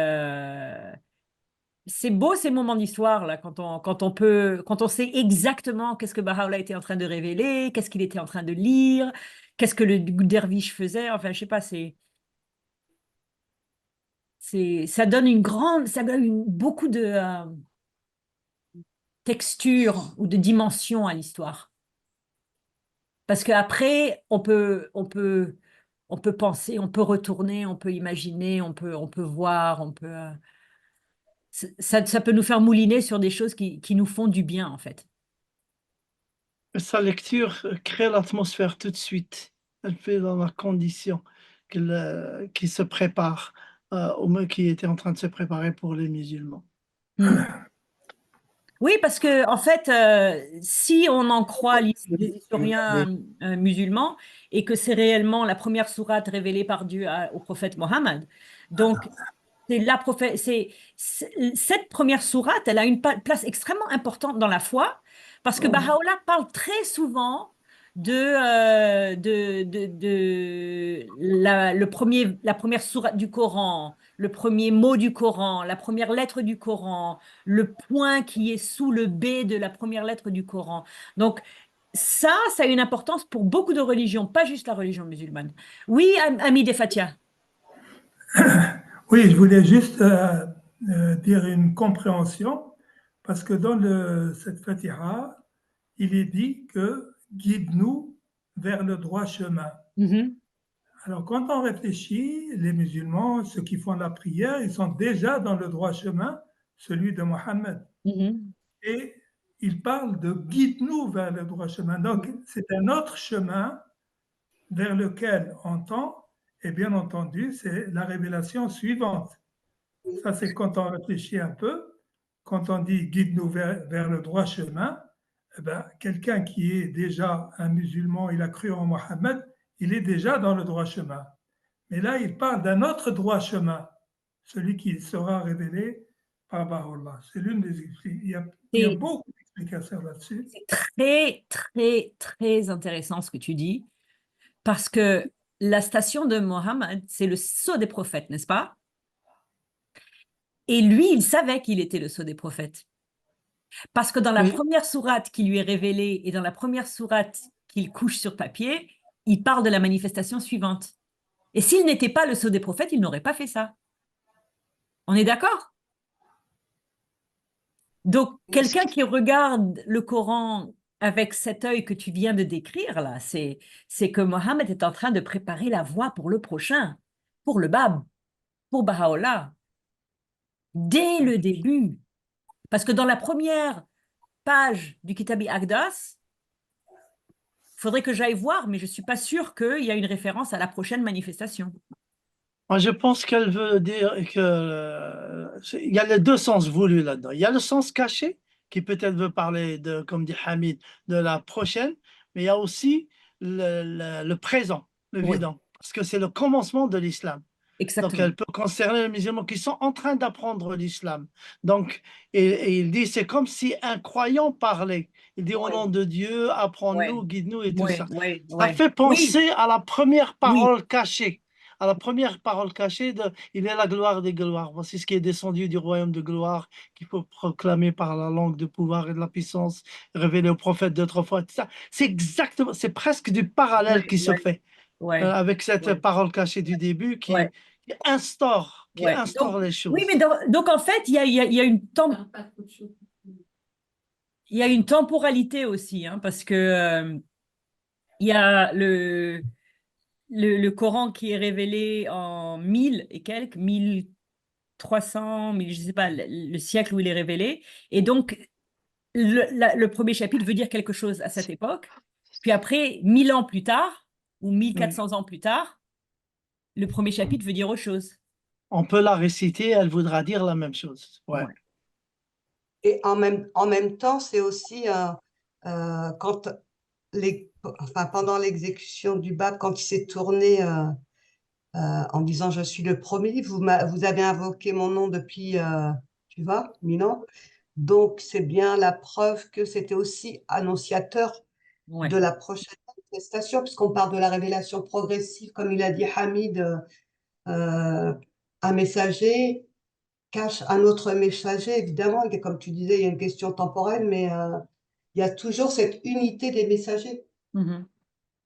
c'est beau ces moments d'histoire là quand on sait exactement qu'est-ce que Baha'u'llah était en train de révéler, qu'est-ce qu'il était en train de lire, qu'est-ce que le derviche faisait. Enfin, je sais pas, ça donne beaucoup de texture ou de dimension à l'histoire. Parce qu'après, on peut penser, on peut retourner, on peut imaginer, on peut voir, ça peut nous faire mouliner sur des choses qui nous font du bien, en fait. Sa lecture crée l'atmosphère tout de suite. Elle fait dans la condition qu'il se prépare, au moins qui était en train de se préparer pour les musulmans. Hmm. Oui, parce que en fait, si on en croit les historiens musulmans et que c'est réellement la première sourate révélée par Dieu au prophète Mohammed, donc cette première sourate, elle a une place extrêmement importante dans la foi parce que Baha'u'llah parle très souvent la première sourate du Coran, le premier mot du Coran, la première lettre du Coran, le point qui est sous le B de la première lettre du Coran. Donc, ça a une importance pour beaucoup de religions, pas juste la religion musulmane. Oui, Ami de Fatia. Oui, je voulais juste dire une compréhension, parce que dans cette Fatiha, il est dit que guide-nous vers le droit chemin. Mhm, Alors, quand on réfléchit, les musulmans, ceux qui font la prière, ils sont déjà dans le droit chemin, celui de Mohammed. mhm. Et ils parlent de guide-nous vers le droit chemin. Donc, c'est un autre chemin vers lequel on tend, et bien entendu, c'est la révélation suivante. Ça, c'est quand on réfléchit un peu, quand on dit guide-nous vers le droit chemin, eh ben, quelqu'un qui est déjà un musulman, il a cru en Mohammed, il est déjà dans le droit chemin. Mais là, il parle d'un autre droit chemin, celui qui sera révélé par Baha'u'llah. C'est l'une des explications. Il y a C'est beaucoup d'explications là-dessus. c'est très, très, très intéressant ce que tu dis, parce que la station de Mohammed, c'est le sceau des prophètes, n'est-ce pas? Et lui, il savait qu'il était le sceau des prophètes. Parce que dans la Oui, première sourate qui lui est révélée et dans la première sourate qu'il couche sur papier, il parle de la manifestation suivante. Et s'il n'était pas le sceau des prophètes, il n'aurait pas fait ça. On est d'accord? Donc, quelqu'un qui regarde le Coran avec cet œil que tu viens de décrire, là, c'est que Mohammed est en train de préparer la voie pour le prochain, pour le Bab, pour Baha'u'llah, dès le début. Parce que dans la première page du Kitabi Aqdas, il faudrait que j'aille voir, mais je ne suis pas sûre qu'il y a une référence à la prochaine manifestation. moi je pense qu'elle veut dire que il y a les deux sens voulus là-dedans. Il y a le sens caché qui peut-être veut parler de, comme dit Hamid, de la prochaine, mais il y a aussi le présent, le Oui, vivant, parce que c'est le commencement de l'islam. Donc, exactement. elle peut concerner les musulmans qui sont en train d'apprendre l'islam. Donc, et il dit, c'est comme si un croyant parlait. Il dit, au Oui, nom de Dieu, oui, apprends-nous, guide-nous et tout oui, ça. oui, Ça oui. fait Oui, penser à la première oui, parole cachée. À la première parole cachée de Il est la gloire des gloires. Voici ce qui est descendu du royaume de gloire, qu'il faut proclamer par la langue de pouvoir et de la puissance, révélé aux prophètes d'autrefois. Tout ça. C'est exactement, c'est presque du parallèle oui, qui se oui, fait oui, avec cette oui, parole cachée du début oui. qui Ouais. instaure les Oui, mais choses. donc en fait, il y a il y a une temporalité aussi, hein, parce que il y a le Coran qui est révélé en 1000 et quelques, 1300, 1000, je ne sais pas, le siècle où il est révélé. Et donc, le premier chapitre veut dire quelque chose à cette époque. Puis après, 1000 ans plus tard, ou Oui. 1400 ans plus tard, le premier chapitre veut dire autre chose. On peut la réciter, elle voudra dire la même chose. Ouais. Ouais. Et en même temps, c'est aussi quand enfin, pendant l'exécution du bab, quand il s'est tourné en disant je suis le premier, vous avez invoqué mon nom depuis, tu vois, 1000 ans. Donc, c'est bien la preuve que c'était aussi annonciateur Ouais. de la prochaine manifestation, puisqu'on parle de la révélation progressive, comme il a dit Hamid, un messager cache un autre messager, évidemment, et comme tu disais, il y a une question temporelle, mais il y a toujours cette unité des messagers Mhm.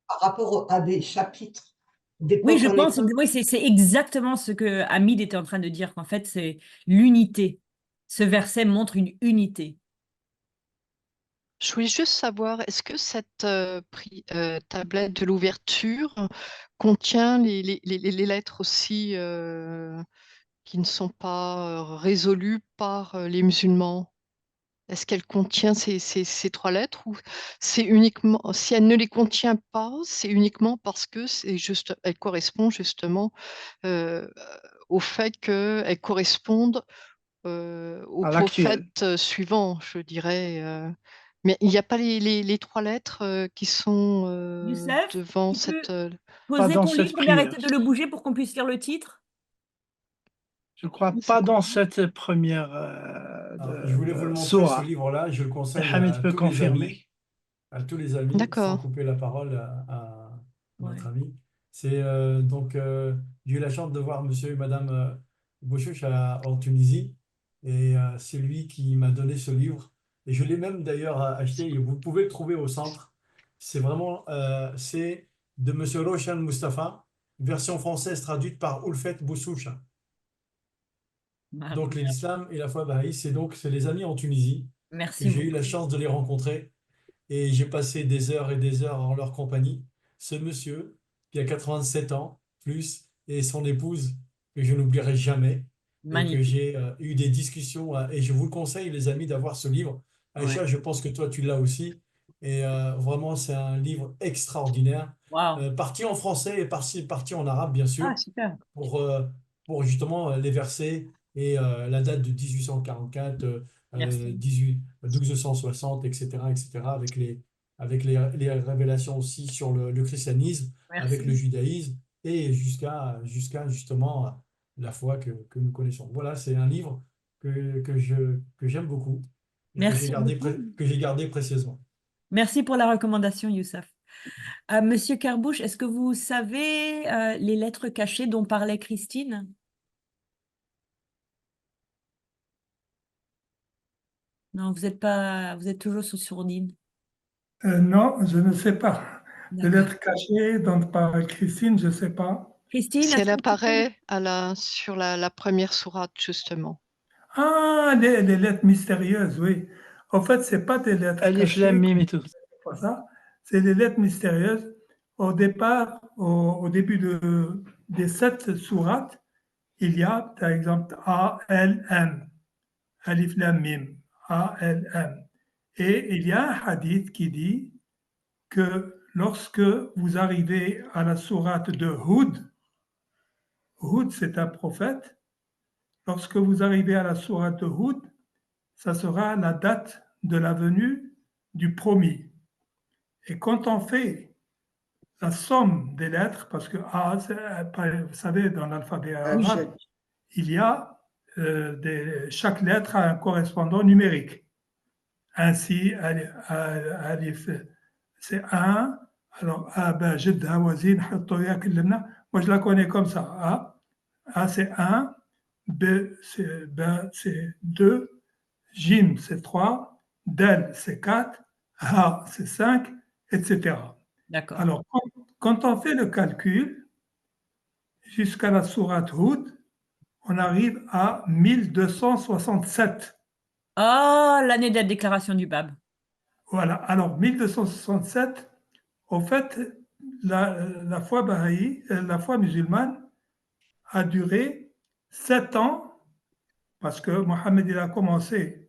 par rapport à des chapitres Oui, d'époque je en pense, époque. oui, c'est exactement ce que Hamid était en train de dire, qu'en fait, c'est l'unité. Ce verset montre une unité. Je voulais juste savoir, est-ce que cette tablette de l'ouverture contient les lettres aussi qui ne sont pas résolues par les musulmans? Est-ce qu'elle contient ces trois lettres ou c'est uniquement, si elle ne les contient pas, c'est uniquement parce que elle correspond justement euh, au fait qu'elles correspondent au À l'actuel. prophète suivant, je dirais. Mais il n'y a pas les trois lettres qui sont Youssef, devant tu peux cette. Pas poser dans ton cette livre, mais arrêter prière. de le bouger pour qu'on puisse lire le titre? Je crois pas dans cette première Alors, je voulais vous le montrer, ce sourate. livre-là. Je le Et conseille Hamid peut confirmer. à tous les amis, sans D'accord. couper la parole à Ouais. notre ami. C'est j'ai eu la chance de voir monsieur et madame Bouchouch en Tunisie. Et c'est lui qui m'a donné ce livre. Et je l'ai même d'ailleurs acheté. Et vous pouvez le trouver au centre. C'est vraiment, c'est de monsieur Roshan Mustafa, version française traduite par Oulfet Bouchouch. Ah, Donc l'islam et la foi bahaï, c'est les amis en Tunisie. merci J'ai eu la beaucoup. chance de les rencontrer et j'ai passé des heures et des heures en leur compagnie. Ce monsieur qui a 87 ans, plus, et son épouse, que je n'oublierai jamais, et que Magnifique. j'ai eu des discussions, et je vous le conseille, les amis, d'avoir ce livre. Aïcha, Ouais. je pense que toi, tu l'as aussi. Et vraiment, c'est un livre extraordinaire, Waouh. parti en français et parti en arabe, bien Ah, sûr, super. pour, euh, pour justement les versets et la date de 1844, Merci. 1260, etc., etc., avec les révélations aussi sur le christianisme, avec le Merci. judaïsme et jusqu'à justement la foi que nous connaissons. Voilà, c'est un livre que j'aime beaucoup et Merci beaucoup. que j'ai gardé précieusement. Merci pour la recommandation, Youssef. Monsieur Kerbouche, est-ce que vous savez les lettres cachées dont parlait Christine? Non, vous êtes toujours sous sourdine. Non, je ne sais pas. Les D'accord. lettres cachées dont parle Christine, je ne sais pas. Christine, Si est-ce elle que tu peux... apparaît sur la première sourate, justement. Ah, les lettres mystérieuses, oui. En fait, ce pas des lettres Alif Lam cachées, Mim et tout. pas ça. C'est des lettres mystérieuses. Au départ, au début des 7 sourates, il y a, par exemple, A, L, M. Alif Lam Mim. A, L, M. Et il y a un hadith qui dit que lorsque vous arrivez à la sourate de Hud, Hud c'est un prophète, lorsque vous arrivez à la sourate de Hud, ça sera la date de la venue du promis. Et quand on fait la somme des lettres, parce que A, vous savez, dans l'alphabet arabe, il y a chaque lettre a un correspondant numérique. Ainsi, Alif, c'est 1. Alors, A, B, Jid, Hawazin, Hattoya, Killemna. Moi, je la connais comme ça. A c'est 1. B, c'est 2. Jim, c'est 3. Del, c'est 4. Ha, c'est 5, etc. D'accord. Alors, quand on fait le calcul, jusqu'à la sourate Hud, on arrive à 1267. Oh, l'année de la déclaration du Bab. Voilà. Alors, 1267, en fait, la foi bahaï, la foi musulmane a duré 7 ans parce que Mohammed il a commencé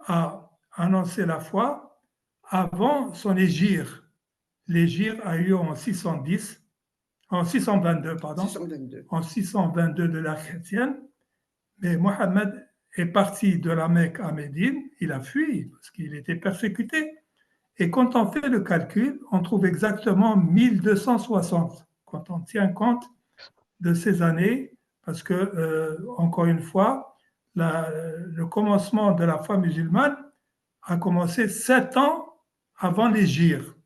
à annoncer la foi avant son hégire. L'hégire a eu en 610, en 622, pardon, 622. en 622 de l'ère chrétienne. Mais Mohammed est parti de la Mecque à Médine, il a fui parce qu'il était persécuté. Et quand on fait le calcul, on trouve exactement 1260, quand on tient compte de ces années, parce que, encore une fois, le commencement de la foi musulmane a commencé 7 ans avant l'hégire.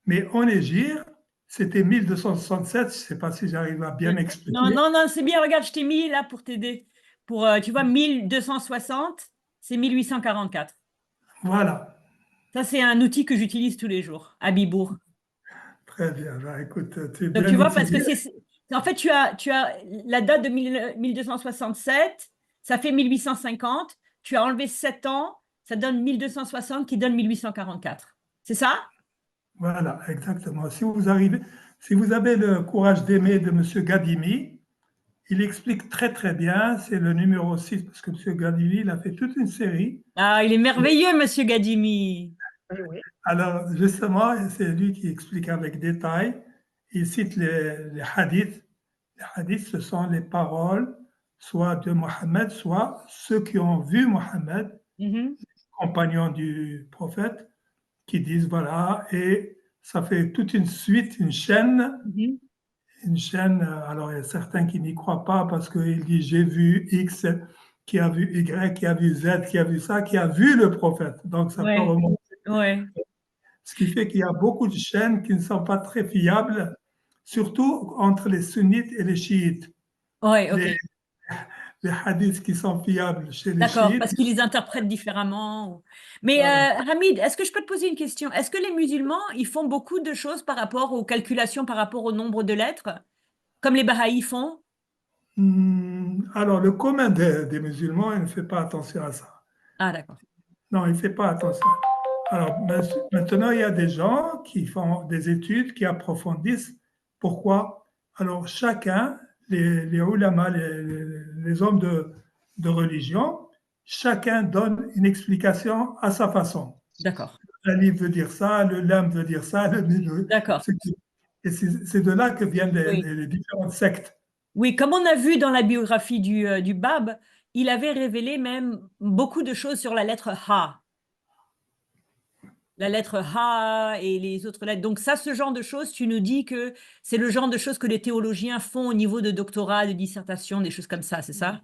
Mais en hégire, c'était 1267, je ne sais pas si j'arrive à bien expliquer. Non, non, non, c'est bien, regarde, je t'ai mis là pour t'aider. Pour, tu vois, 1260, c'est 1844. Voilà, Ça, c'est un outil que j'utilise tous les jours, à Bibourg. très bien. Bah, écoute, tu es Donc, bien tu vois, parce que étudié. en fait, tu as la date de 1267, ça fait 1850. Tu as enlevé 7 ans, ça donne 1260 qui donne 1844. C'est ça? Voilà, exactement. Si vous avez le courage d'aimer de M. Gadimi, il explique très très bien, c'est le numéro 6, parce que M. Gadili, il a fait toute une série. Ah, il est merveilleux, Monsieur Gadimi. Alors, justement, c'est lui qui explique avec détail. Il cite les hadiths. Les hadiths, ce sont les paroles, soit de Mohammed, soit ceux qui ont vu Mohammed, Mhm, compagnon du prophète, qui disent voilà, et ça fait toute une suite, mhm. une chaîne. Alors, il y a certains qui n'y croient pas parce qu'il dit j'ai vu X, qui a vu Y, qui a vu Z, qui a vu ça, qui a vu le prophète. Donc, ça peut Ouais, remonter. ouais. Ce qui fait qu'il y a beaucoup de chaînes qui ne sont pas très fiables, surtout entre les sunnites et les chiites. Ouais, ok. Les hadiths qui sont fiables chez les D'accord, chiites, parce qu'ils les interprètent différemment. Mais voilà. Hamid, est-ce que je peux te poser une question? Est-ce que les musulmans, ils font beaucoup de choses par rapport aux calculations, par rapport au nombre de lettres, comme les Bahaïs font? Alors, le commun des musulmans, il ne fait pas attention à ça. Ah, d'accord. Non, il ne fait pas attention. Alors, maintenant, il y a des gens qui font des études, qui approfondissent. Pourquoi? Alors, chacun, les ulama, les hommes de religion, chacun donne une explication à sa façon. D'accord. L'alif veut dire ça, le lam veut dire ça, le mim. D'accord. Et c'est de là que viennent Oui. les différentes sectes. Oui, comme on a vu dans la biographie du Bab, il avait révélé même beaucoup de choses sur la lettre Ha. La lettre Ha et les autres lettres. Donc ça, ce genre de choses, tu nous dis que c'est le genre de choses que les théologiens font au niveau de doctorat, de dissertation, des choses comme ça, c'est ça?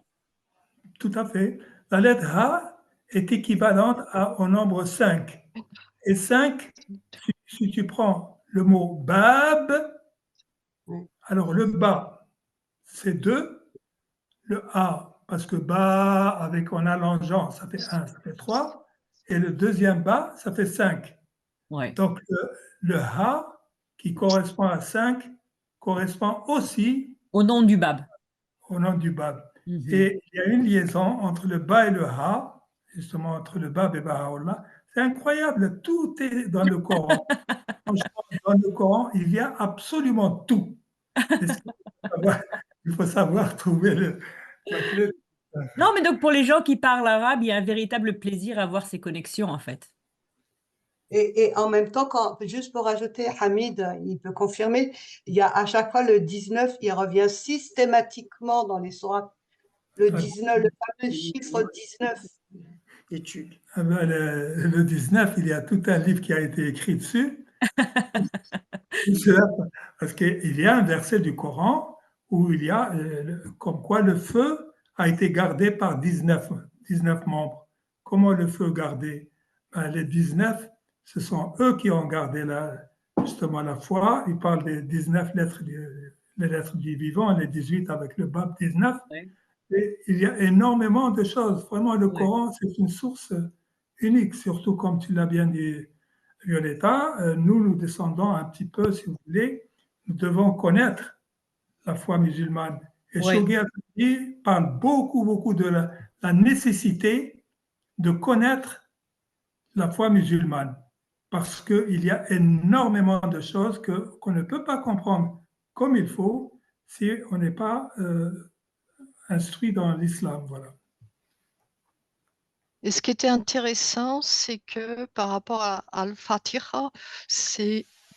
Tout à fait. La lettre Ha est équivalente au nombre 5. Et 5, si tu prends le mot Bab, alors le Ba, c'est 2. Le A, parce que Ba, avec en allongeant, ça fait 1, ça fait 3. Et le deuxième Ba, ça fait 5. Ouais. Donc le Ha, qui correspond à 5, correspond aussi Au nom du Bab. au nom du Bab. Mhm. Et il y a une liaison entre le Ba et le Ha, justement entre le Bab et Baha'u'llah. C'est incroyable, tout est dans le Coran. Franchement, dans le Coran, il y a absolument tout. Il faut savoir trouver la clé. Non, mais donc pour les gens qui parlent arabe, il y a un véritable plaisir à voir ces connexions, en fait. Et en même temps, juste pour ajouter, Hamid, il peut confirmer, il y a à chaque fois le 19, il revient systématiquement dans les sourates. Le 19, le fameux chiffre 19. Le 19, il y a tout un livre qui a été écrit dessus. Parce qu'il y a un verset du Coran où il y a comme quoi le feu a été gardé par 19 membres. Comment le feu gardé? Les 19, ce sont eux qui ont gardé justement la foi. Ils parlent des 19 lettres, les lettres du vivant, les 18 avec le Bab 19. Ouais. Et il y a énormément de choses. Vraiment, le Ouais. Coran, c'est une source unique, surtout comme tu l'as bien dit, Violetta. Nous descendons un petit peu, si vous voulez. Nous devons connaître la foi musulmane. Et Ouais. Shoghi Effendi parle beaucoup de la nécessité de connaître la foi musulmane. Parce qu'il y a énormément de choses qu'on ne peut pas comprendre comme il faut si on n'est pas instruit dans l'islam. Voilà. Et ce qui était intéressant, c'est que par rapport à Al-Fatiha,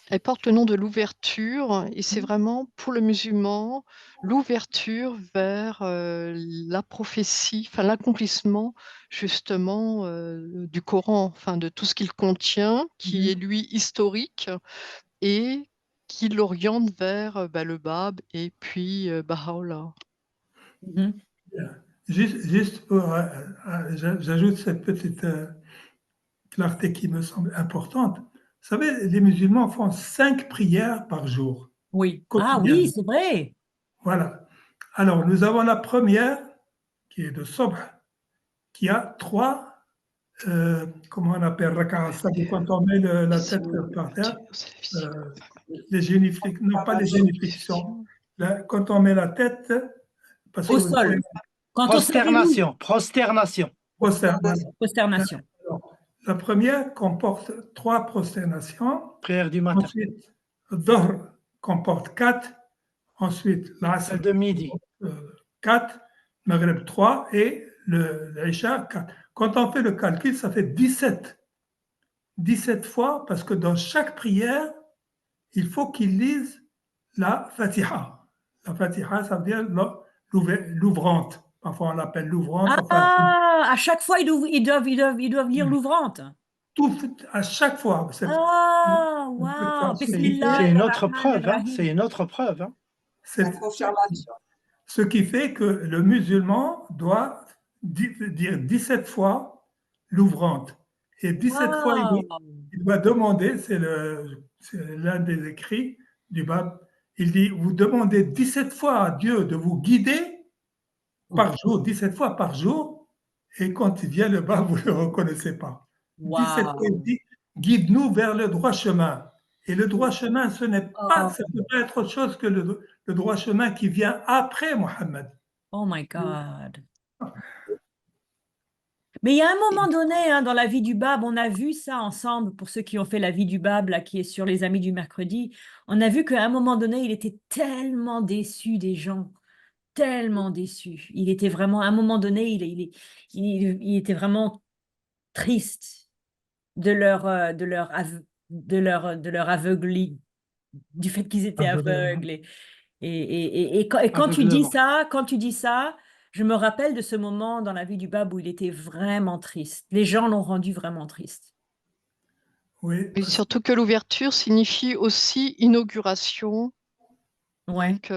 elle porte le nom de l'ouverture et c'est vraiment pour le musulman l'ouverture vers la prophétie, enfin l'accomplissement justement du Coran, enfin de tout ce qu'il contient, qui est lui historique et qui l'oriente vers le Bab et puis Baha'u'llah. Mhm. Juste pour, j'ajoute cette petite clarté qui me semble importante. Vous savez, les musulmans font 5 prières par jour, Oui. Ah oui, quotidiennement. c'est vrai. Voilà. Alors, nous avons la première, qui est de Sobh, qui a 3, comment on appelle, raka'a, quand on met la tête par terre, les géniflexions, non pas les géniflexions, quand on met la tête, parce Au que sol. Quand on s'agenouille. Prosternation. Prosternation. Alors, la première comporte 3 prosternations. Prière du matin. Ensuite, Dhahr comporte 4. Ensuite, l'Asr Celle de midi. 4, Maghreb 3 et l'Isha 4. Quand on fait le calcul, ça fait 17. 17 fois, parce que dans chaque prière, il faut qu'il lise la Fatiha. La Fatiha, ça veut dire l'ouvrante. Parfois, on l'appelle l'ouvrante. Enfin, Ah, à chaque fois, ils doivent lire l'ouvrante. à chaque fois. Ah, waouh. C'est Bismillah une autre ar-Rahman preuve, hein. C'est ar-Rahim. une autre preuve, hein. La confirmation. Ce qui fait que le musulman doit dire 17 fois l'ouvrante. Et 17 fois, Waouh. il doit demander, c'est l'un des écrits du Bab, il dit, vous demandez 17 fois à Dieu de vous guider par jour, 17 fois par jour, et quand il vient le bas, vous ne le reconnaissez pas. 17 fois, il Waouh. dit, guide-nous vers le droit chemin. Et le droit chemin, ce n'est pas, ça ne peut pas être autre chose que le droit chemin qui vient après Mohammed. Oh my God. Mais il y a un moment donné, hein, dans la vie du Bab, on a vu ça ensemble, pour ceux qui ont fait la vie du Bab, là, qui est sur les Amis du mercredi, on a vu qu'à un moment donné, il était tellement déçu des gens, tellement déçu. Il était vraiment, à un moment donné, il était vraiment triste de leur aveuglie, du fait qu'ils étaient aveugles. Et quand tu dis Aveuglement. ça, je me rappelle de ce moment dans la vie du Bab où il était vraiment triste. Les gens l'ont rendu vraiment triste. Oui, Et surtout que l'ouverture signifie aussi inauguration. Ouais, Donc,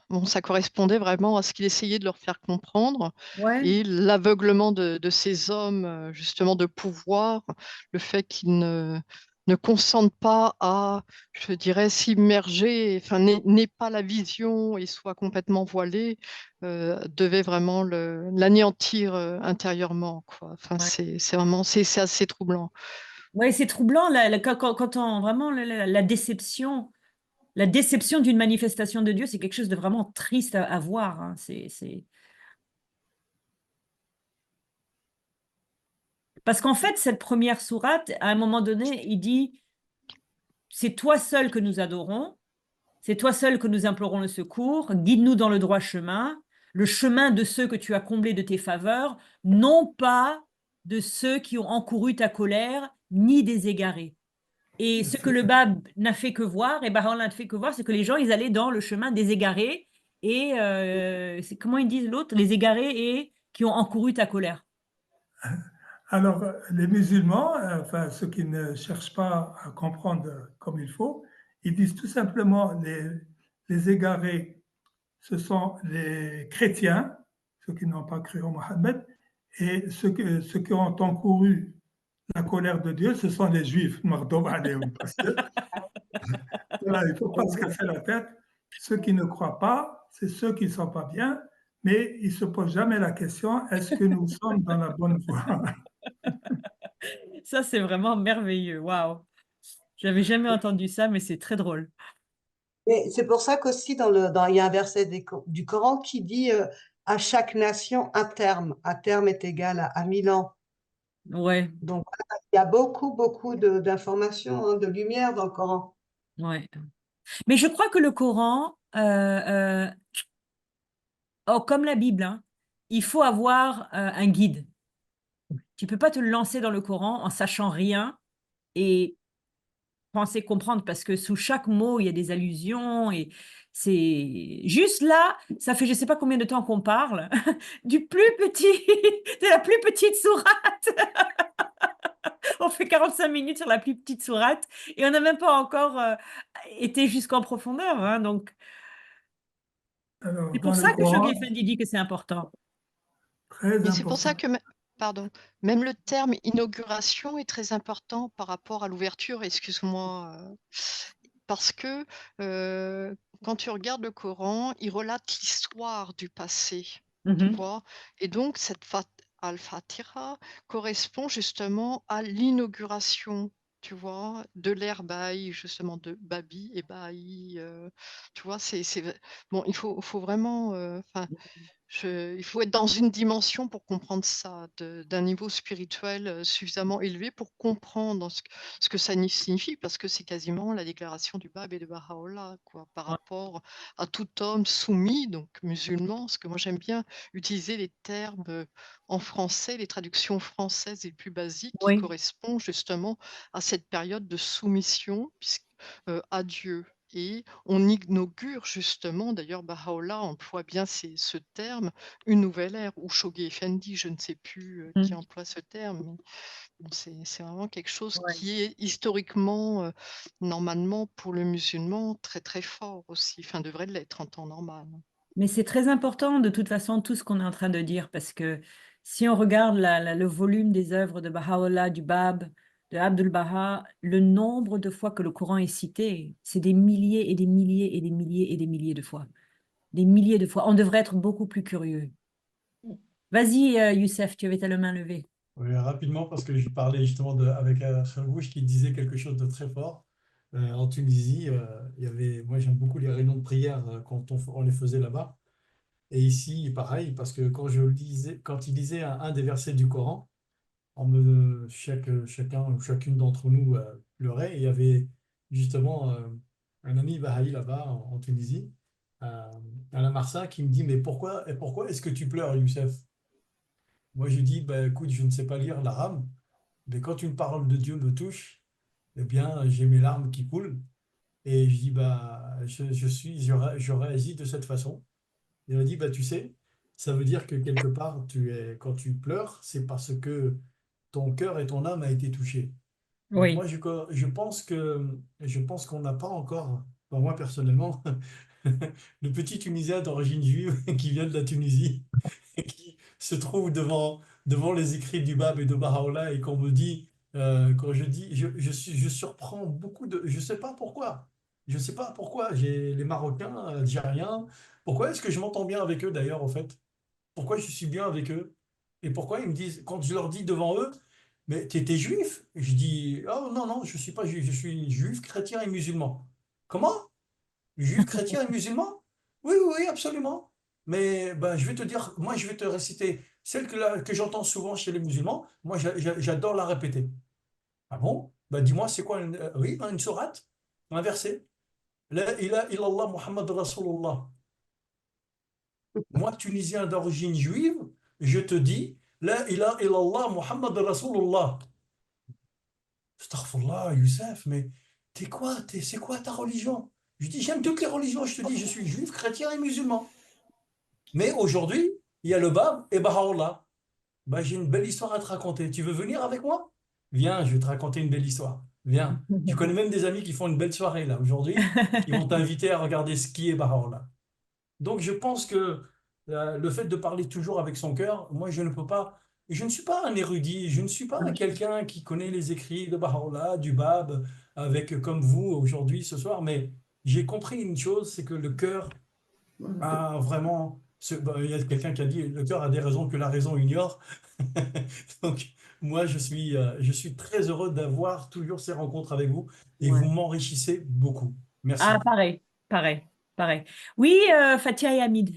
bon, ça correspondait vraiment à ce qu'il essayait de leur faire comprendre. ouais. Et l'aveuglement de ces hommes, justement, de pouvoir, le fait qu'ils ne consentent pas à, je dirais, s'immerger, enfin, n'aient pas la vision et soient complètement voilés, devait vraiment l'anéantir intérieurement, quoi. Enfin, Ouais. c'est vraiment, c'est assez troublant. Ouais, c'est troublant quand on vraiment la déception d'une manifestation de Dieu, c'est quelque chose de vraiment triste à voir, hein. Parce qu'en fait, cette première sourate, à un moment donné, il dit, c'est toi seul que nous adorons, c'est toi seul que nous implorons le secours, guide-nous dans le chemin de ceux que tu as comblés de tes faveurs, non pas de ceux qui ont encouru ta colère, ni des égarés. Et ce que le Bab n'a fait que voir, et Baha'u'llah n'a fait que voir, c'est que les gens, ils allaient dans le chemin des égarés, et c'est comment ils disent l'autre, les égarés et qui ont encouru ta colère. alors les musulmans, enfin ceux qui ne cherchent pas à comprendre comme il faut, ils disent tout simplement les égarés, ce sont les chrétiens, ceux qui n'ont pas cru en Mohammed, et ceux qui ont encouru la colère de Dieu, ce sont les juifs, Mardoum alayhim, parce que voilà, il ne faut pas se casser la tête. Ceux qui ne croient pas, c'est ceux qui ne sont pas bien, mais ils ne se posent jamais la question, est-ce que nous sommes dans la bonne voie? Ça, c'est vraiment merveilleux. Waouh. J'avais jamais entendu ça, mais c'est très drôle. Et c'est pour ça qu'aussi il y a un verset du Coran qui dit à chaque nation un terme. Un terme est égal à 1000 ans. Ouais, Donc il y a beaucoup, beaucoup d'informations, hein, de lumière dans le Coran. ouais. Mais je crois que le Coran, oh, comme la Bible, hein, il faut avoir un guide. Tu peux pas te lancer dans le Coran en sachant rien et penser comprendre parce que sous chaque mot, il y a des allusions et c'est juste là, ça fait je sais pas combien de temps qu'on parle du plus petit, de la plus petite sourate. On fait 45 minutes sur la plus petite sourate et on n'a même pas encore été jusqu'en profondeur, hein, donc Alors, c'est dans pour le ça que Shoghi Coran, Effendi dit que c'est important. très Mais c'est pour ça important. que, pardon, même le terme inauguration est très important par rapport à l'ouverture, excuse-moi, parce que quand tu regardes le Coran, il relate l'histoire du passé, tu Mhm. vois, et donc cette Al-Fatiha correspond justement à l'inauguration, tu vois, de l'ère Baha'i, justement, de Babi et Baha'i, tu vois, bon, il faut vraiment, enfin, Il faut être dans une dimension pour comprendre ça, d'un niveau spirituel suffisamment élevé pour comprendre ce que ça signifie, parce que c'est quasiment la déclaration du Bab et de Baha'u'llah, quoi, par Ouais. rapport à tout homme soumis, donc musulman, parce que moi j'aime bien utiliser les termes en français, les traductions françaises les plus basiques qui Oui, correspondent justement à cette période de soumission à Dieu. Et on inaugure justement, d'ailleurs Baha'u'llah emploie bien ce terme, une nouvelle ère, ou Shoghi Effendi, je ne sais plus qui Mm. emploie ce terme, mais bon, c'est vraiment quelque chose Ouais. qui est historiquement, normalement pour le musulman, très très fort aussi, enfin devrait l'être en temps normal. Mais c'est très important de toute façon tout ce qu'on est en train de dire parce que si on regarde le volume des œuvres de Baha'u'llah, du Bab, de Abdul Baha, le nombre de fois que le Coran est cité, c'est des milliers et des milliers et des milliers et des milliers de fois. Des milliers de fois. On devrait être beaucoup plus curieux. Vas-y, Youssef, tu avais ta main levée. Oui, rapidement, parce que je parlais justement avec Kharouche qui disait quelque chose de très fort. En Tunisie, il y avait, moi j'aime beaucoup les réunions de prière quand on les faisait là-bas. Et ici, pareil, parce que quand il lisait un des versets du Coran, chacun ou chacune d'entre nous pleurait. Et il y avait justement un ami Baha'i là-bas en Tunisie, Alain Marsin, qui me dit, mais pourquoi est-ce que tu pleures, Youssef? Moi, je dis, bah, écoute, je ne sais pas lire l'arabe, mais quand une parole de Dieu me touche, eh bien, j'ai mes larmes qui coulent. Et je dis, bah, je réagis de cette façon. Il m'a dit, bah, tu sais, ça veut dire que quelque part, quand tu pleures, c'est parce que ton cœur et ton âme a été touché. Donc Oui. moi, je pense qu'on n'a pas encore, enfin, moi personnellement, le petit Tunisien d'origine juive qui vient de la Tunisie et qui se trouve devant les écrits du Bab et de Baha'u'llah et qu'on me dit, quand je dis, je surprends beaucoup je sais pas pourquoi, j'ai les Marocains, Algériens, pourquoi est-ce que je m'entends bien avec eux d'ailleurs, en fait? Pourquoi je suis bien avec eux? Et pourquoi ils me disent, quand je leur dis devant eux, mais tu étais juif? Je dis, oh non, non, je ne suis pas juif, je suis juif, chrétien et musulman. Comment? Juif, chrétien et musulman? Oui, oui, oui, absolument. Mais ben, je vais te dire, moi je vais te réciter celle que j'entends souvent chez les musulmans, moi j'adore la répéter. Ah bon? Ben, dis-moi, c'est quoi oui, une sourate, un verset. La ilaha illallah Muhammad Rasulullah. Moi, Tunisien d'origine juive, je te dis, La ilaha illallah Muhammad Rasulullah. Astaghfirullah, Youssef, mais c'est quoi ta religion? Je dis, j'aime toutes les religions, je te dis, je suis juif, chrétien et musulman. Mais aujourd'hui, il y a le Bab et Baha'u'llah. Bah, j'ai une belle histoire à te raconter. Tu veux venir avec moi? Viens, je vais te raconter une belle histoire. Viens. Tu connais même des amis qui font une belle soirée là aujourd'hui, qui vont t'inviter à regarder ce qui est Baha'u'llah. Donc, je pense que le fait de parler toujours avec son cœur, moi, je ne peux pas. Je ne suis pas un érudit, je ne suis pas quelqu'un qui connaît les écrits de Baha'u'llah, du Bab, avec comme vous aujourd'hui, ce soir, mais j'ai compris une chose, c'est que le cœur a vraiment. Il y a quelqu'un qui a dit le cœur a des raisons que la raison ignore. Donc, moi, je suis très heureux d'avoir toujours ces rencontres avec vous et Ouais. vous m'enrichissez beaucoup. Ah, Merci. pareil, pareil, pareil. Oui, Fatia et Hamid.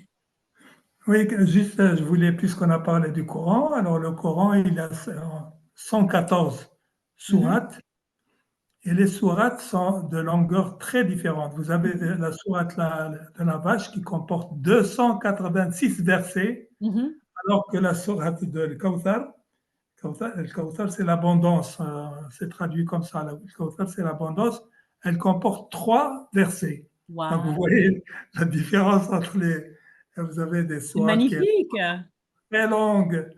Oui, juste, je voulais, puisqu'on a parlé du Coran, alors le Coran, il a 114 Mhm, sourates, et les sourates sont de longueur très différente. Vous avez la sourate de la vache qui comporte 286 versets, mhm. alors que la sourate de le Kawthar, c'est l'abondance, c'est traduit comme ça, le Kawthar, c'est l'abondance, elle comporte 3 versets. Donc vous Waouh, voyez la différence entre vous avez des c'est sourates qui est magnifique. très longue.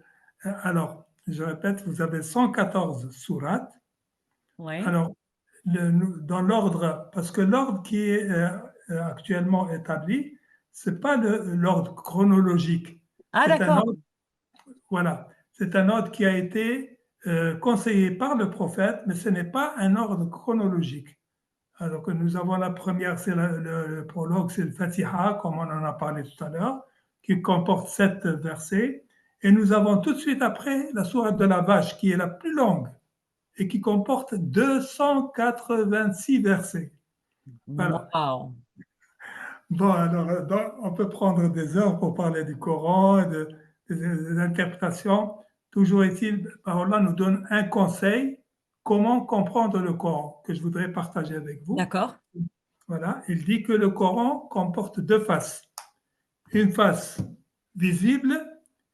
Alors, je répète, vous avez 114 sourates. Ouais. Alors, dans l'ordre, parce que l'ordre qui est actuellement établi, c'est pas l'ordre chronologique. Ah, C'est un d'accord. ordre, voilà, c'est un ordre qui a été conseillé par le prophète, mais ce n'est pas un ordre chronologique. Alors que nous avons la première, c'est le prologue, c'est le Fatiha, comme on en a parlé tout à l'heure, qui comporte 7 versets. Et nous avons tout de suite après la sourate de la vache, qui est la plus longue et qui comporte 286 versets. Voilà. Waouh. Bon, alors, on peut prendre des heures pour parler du Coran, des interprétations. Toujours est-il, Allah nous donne un conseil, comment comprendre le Coran, que je voudrais partager avec vous. D'accord. Voilà, il dit que le Coran comporte deux faces. Une face visible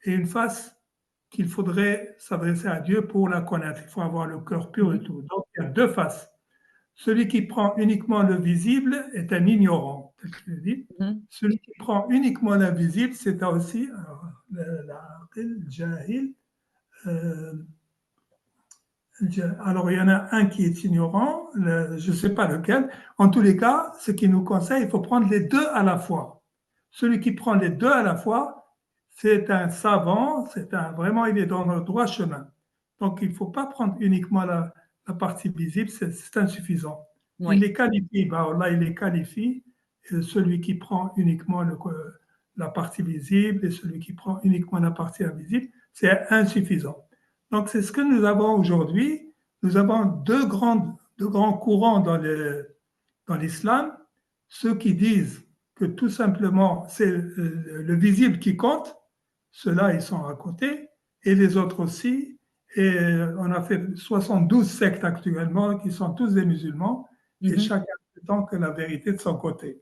et une face qu'il faudrait s'adresser à Dieu pour la connaître. Il faut avoir le cœur pur et tout. Donc, il y a deux faces. Celui qui prend uniquement le visible est un ignorant, tel que je l'ai dit. Celui qui prend uniquement l'invisible, c'est aussi le jahil. Alors, il y en a un qui est ignorant, je ne sais pas lequel. En tous les cas, ce qui nous conseille, il faut prendre les deux à la fois. Celui qui prend les deux à la fois, c'est un savant, vraiment, il est dans le droit chemin. Donc, il ne faut pas prendre uniquement la partie visible, c'est insuffisant. Oui. Il les qualifie, Allah, il les qualifie. Et celui qui prend uniquement la partie visible et celui qui prend uniquement la partie invisible, c'est insuffisant. Donc, c'est ce que nous avons aujourd'hui. Nous avons deux grands courants dans l'islam. Ceux qui disent que tout simplement c'est le visible qui compte, ceux-là, ils sont à côté, et les autres aussi. Et on a fait 72 sectes actuellement qui sont tous des musulmans, et chacun prétend que la vérité est de son côté.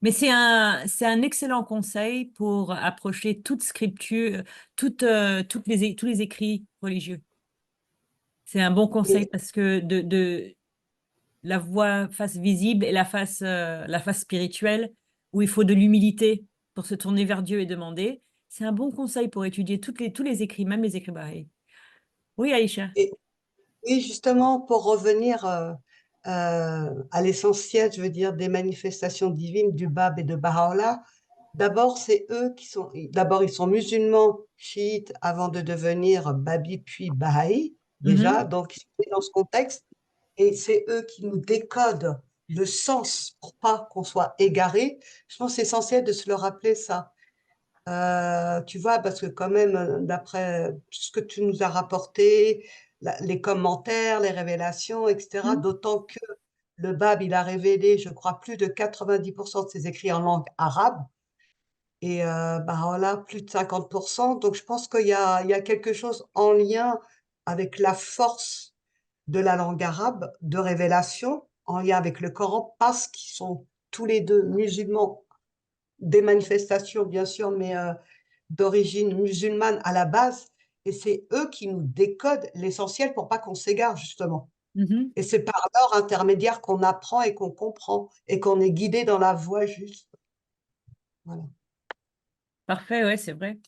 Mais c'est un excellent conseil pour approcher toute scripture, tous les écrits religieux. C'est un bon conseil parce que de la voie face visible et la face spirituelle, où il faut de l'humilité pour se tourner vers Dieu et demander, c'est un bon conseil pour étudier tous les écrits, même les écrits bahá'ís. Oui, Aïcha. Oui, justement, pour revenir à l'essentiel, je veux dire, des manifestations divines du Bab et de Baha'u'llah, d'abord, c'est eux d'abord, ils sont musulmans chiites avant de devenir Babi puis Baha'i, déjà, donc ils sont dans ce contexte, et c'est eux qui nous décodent le sens pour pas qu'on soit égaré. Je pense que c'est essentiel de se le rappeler, ça. Tu vois, parce que quand même, d'après tout ce que tu nous as rapporté, les commentaires, les révélations, etc., d'autant que le Bab, il a révélé, je crois, plus de 90% de ses écrits en langue arabe, et voilà, plus de 50%. Donc, je pense qu'il y a quelque chose en lien avec la force de la langue arabe, de révélation, en lien avec le Coran, parce qu'ils sont tous les deux musulmans, des manifestations, bien sûr, mais d'origine musulmane à la base, et c'est eux qui nous décodent l'essentiel pour pas qu'on s'égare, justement. Et c'est par leur intermédiaire qu'on apprend et qu'on comprend et qu'on est guidé dans la voie juste. Voilà. Parfait, ouais, c'est vrai.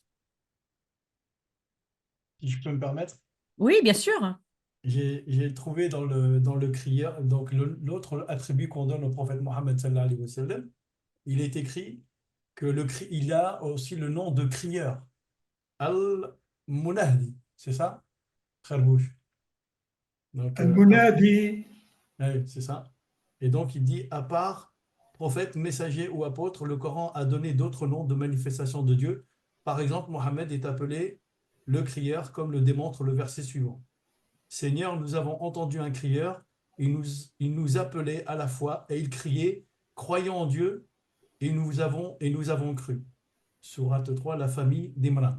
Si je peux me permettre, Oui, bien sûr. j'ai trouvé dans le crieur, donc l'autre attribut qu'on donne au prophète Mohammed sallallahu alayhi wa sallam, il est écrit que il a aussi le nom de crieur. Al-Munahdi, c'est ça? Kharrouch. Donc, Al-Munadi. ouais, c'est ça. Et donc, il dit, à part prophète, messager ou apôtre, le Coran a donné d'autres noms de manifestations de Dieu. Par exemple, Mohammed est appelé le crieur, comme le démontre le verset suivant. Seigneur, nous avons entendu un crieur, il nous appelait à la fois et il criait, croyons en Dieu, et nous avons cru. Sourate 3, la famille d'Imran.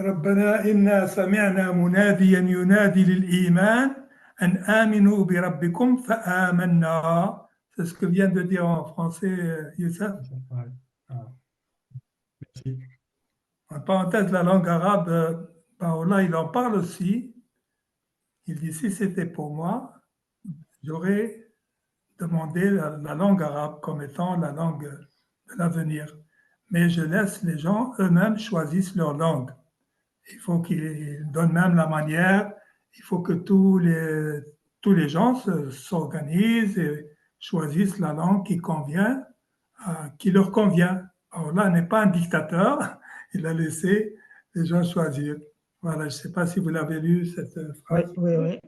ربنا إنا سمعنا مناديا ينادي للإيمان أن آمنوا بربكم فآمنا. C'est ce que vient de dire en français Youssef. Ouais. Ah. Merci. En parenthèse, la langue arabe, Paola, il en parle aussi. Il dit, si c'était pour moi, j'aurais demandé la langue arabe comme étant la langue de l'avenir. Mais je laisse les gens eux-mêmes choisissent leur langue. Il faut qu'ils donnent même la manière. Il faut que tous les gens s'organisent et choisissent la langue qui leur convient. Alors là, n'est pas un dictateur. Il a laissé les gens choisir. Voilà, je ne sais pas si vous l'avez lu, cette phrase. Oui.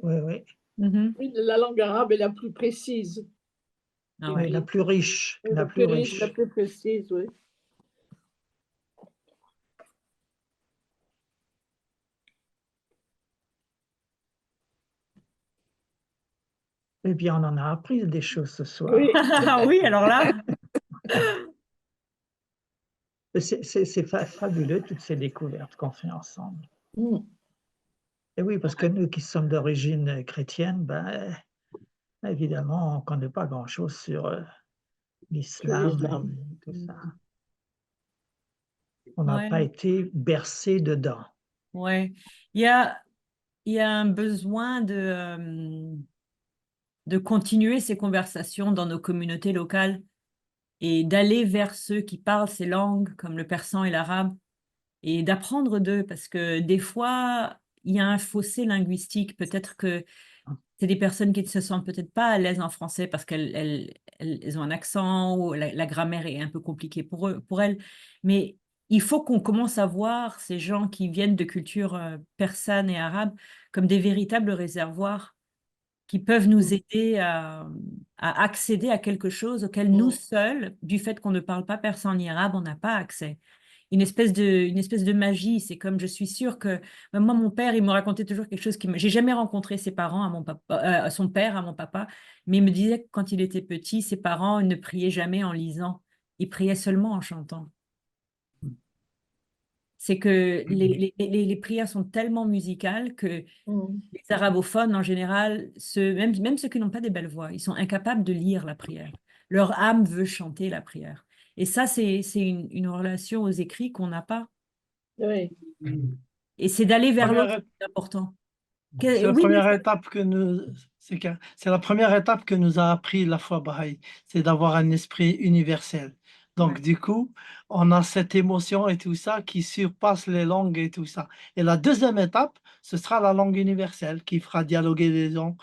Oui, la langue arabe est la plus précise. Ah Oui, ouais. la plus riche, Oui, la plus riche. la plus précise, oui. Eh bien, on en a appris des choses ce soir. Oui. Ah oui, alors là, C'est fabuleux, toutes ces découvertes qu'on fait ensemble. Mm. Et oui, parce que nous qui sommes d'origine chrétienne, ben, évidemment, on ne connaît pas grand-chose sur l'islam l'islam. et tout ça. On n'a ouais, pas été bercé dedans. ouais. Il y a, il y a un besoin de continuer ces conversations dans nos communautés locales et d'aller vers ceux qui parlent ces langues, comme le persan et l'arabe, et d'apprendre d'eux, parce que des fois, il y a un fossé linguistique. Peut-être que c'est des personnes qui ne se sentent peut-être pas à l'aise en français parce qu'elles ont un accent ou la grammaire est un peu compliquée pour elles. Mais il faut qu'on commence à voir ces gens qui viennent de cultures persanes et arabes comme des véritables réservoirs qui peuvent nous aider à accéder à quelque chose auquel nous seuls, du fait qu'on ne parle pas persan ni arabe, on n'a pas accès. Une espèce de magie. C'est comme, je suis sûre que, moi, mon père, il me racontait toujours quelque chose j'ai jamais rencontré ses parents à mon papa, son père à mon papa, mais il me disait que quand il était petit, ses parents ne priaient jamais en lisant. Ils priaient seulement en chantant. C'est que les prières sont tellement musicales que Mm. les arabophones, en général, même ceux qui n'ont pas des belles voix, ils sont incapables de lire la prière. Leur âme veut chanter la prière. Et ça, c'est une relation aux écrits qu'on n'a pas. Oui. Et c'est d'aller vers l'autre Première, qui est important. c'est la Oui, oui, première étape que nous, c'est la première étape que nous a appris la foi Baha'i, c'est d'avoir un esprit universel. Donc, ouais. du coup, on a cette émotion et tout ça qui surpasse les langues et tout ça. Et la deuxième étape, ce sera la langue universelle qui fera dialoguer les gens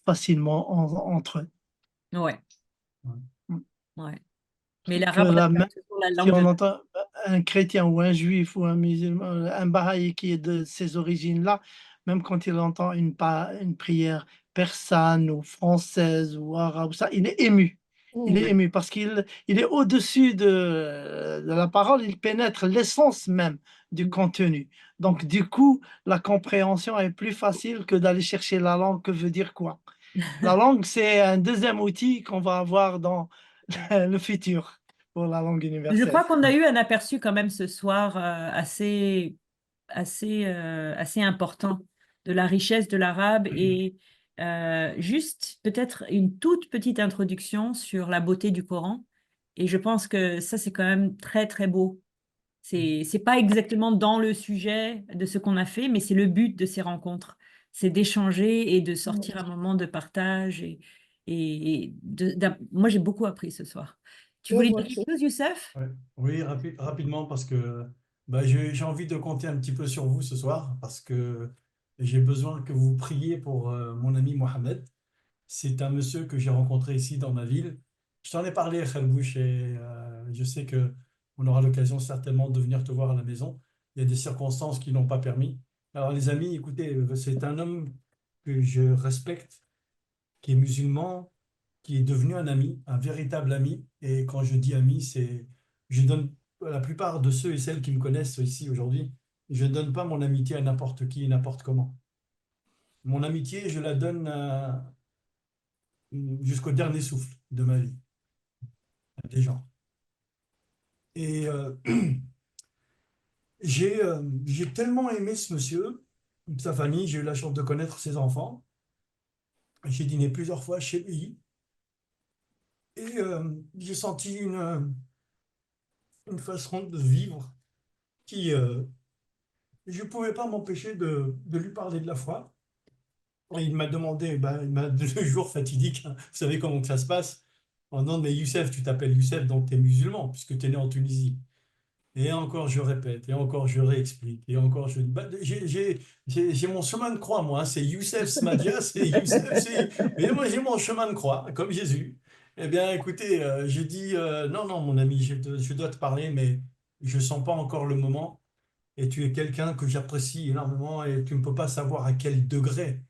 facilement entre eux. Ouais, Mm. ouais. Mais Que l'arabe reste toujours la si langue on de... entend un chrétien ou un juif ou un musulman, un Baha'i qui est de ces origines-là, même quand il entend une prière persane ou française ou arabe, ça, il est ému. Il est Mm. ému parce il est au-dessus de la parole, il pénètre l'essence même du contenu. Donc, du coup, la compréhension est plus facile que d'aller chercher la langue, que veut dire quoi. La langue, c'est un deuxième outil qu'on va avoir dans le futur pour la langue Je universelle. crois qu'on a eu un aperçu quand même ce soir assez important de la richesse de l'arabe et juste peut-être une toute petite introduction sur la beauté du Coran. Et je pense que ça, c'est quand même très, très beau. C'est pas exactement dans le sujet de ce qu'on a fait, mais c'est le but de ces rencontres. C'est d'échanger et de sortir un moment de partage. Moi, j'ai beaucoup appris ce soir. Tu Oui, voulais moi dire aussi. quelque chose, Youssef? Ouais. Oui, rapidement, parce que bah, j'ai envie de compter un petit peu sur vous ce soir, parce que j'ai besoin que vous priez pour mon ami Mohamed. C'est un monsieur que j'ai rencontré ici dans ma ville. Je t'en ai parlé, Khalbouch, et je sais que on aura l'occasion certainement de venir te voir à la maison. Il y a des circonstances qui n'ont pas permis. Alors les amis, écoutez, c'est un homme que je respecte, qui est musulman, qui est devenu un ami, un véritable ami. Et quand je dis ami, je donne la plupart de ceux et celles qui me connaissent ici aujourd'hui, je ne donne pas mon amitié à n'importe qui et n'importe comment. Mon amitié, je la donne jusqu'au dernier souffle de ma vie à des gens. Et j'ai tellement aimé ce monsieur, sa famille, j'ai eu la chance de connaître ses enfants. J'ai dîné plusieurs fois chez lui et j'ai senti une façon de vivre qui, je ne pouvais pas m'empêcher de lui parler de la foi. Et il m'a demandé, bah, il m'a le jour fatidique, hein, vous savez comment que ça se passe. Oh non, mais Youssef, tu t'appelles Youssef, donc tu es musulman, puisque tu es né en Tunisie. Et encore je répète, et encore je réexplique, et encore je... bah, j'ai mon chemin de croix, moi, hein, c'est Youssef Smadia, c'est Youssef, c'est... Et moi j'ai mon chemin de croix, comme Jésus. Eh bien écoutez, j'ai dit, non, non, mon ami, je dois te parler, mais je sens pas encore le moment. Et tu es quelqu'un que j'apprécie énormément et tu ne peux pas savoir à quel degré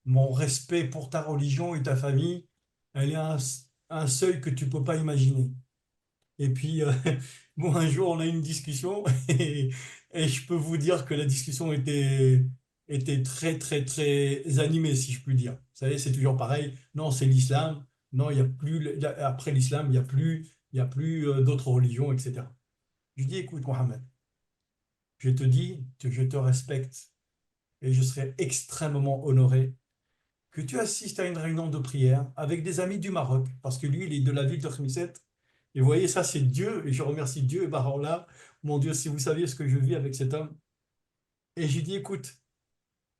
mon respect pour ta religion et ta famille, elle est à un seuil que tu ne peux pas imaginer. Et puis, bon, un jour, on a eu une discussion et je peux vous dire que la discussion était était très, très, très animé, si je puis dire. Vous savez, c'est toujours pareil. Non, c'est l'islam. Non, il y a plus, après l'islam, il y a plus d'autres religions, etc. Je dis, écoute, Mohamed, je te dis que je te respecte et je serai extrêmement honoré que tu assistes à une réunion de prière avec des amis du Maroc, parce que lui, il est de la ville de Khmisset. Et vous voyez, ça, c'est Dieu, et je remercie Dieu, et là, mon Dieu, si vous saviez ce que je vis avec cet homme. Et j'ai dit, écoute,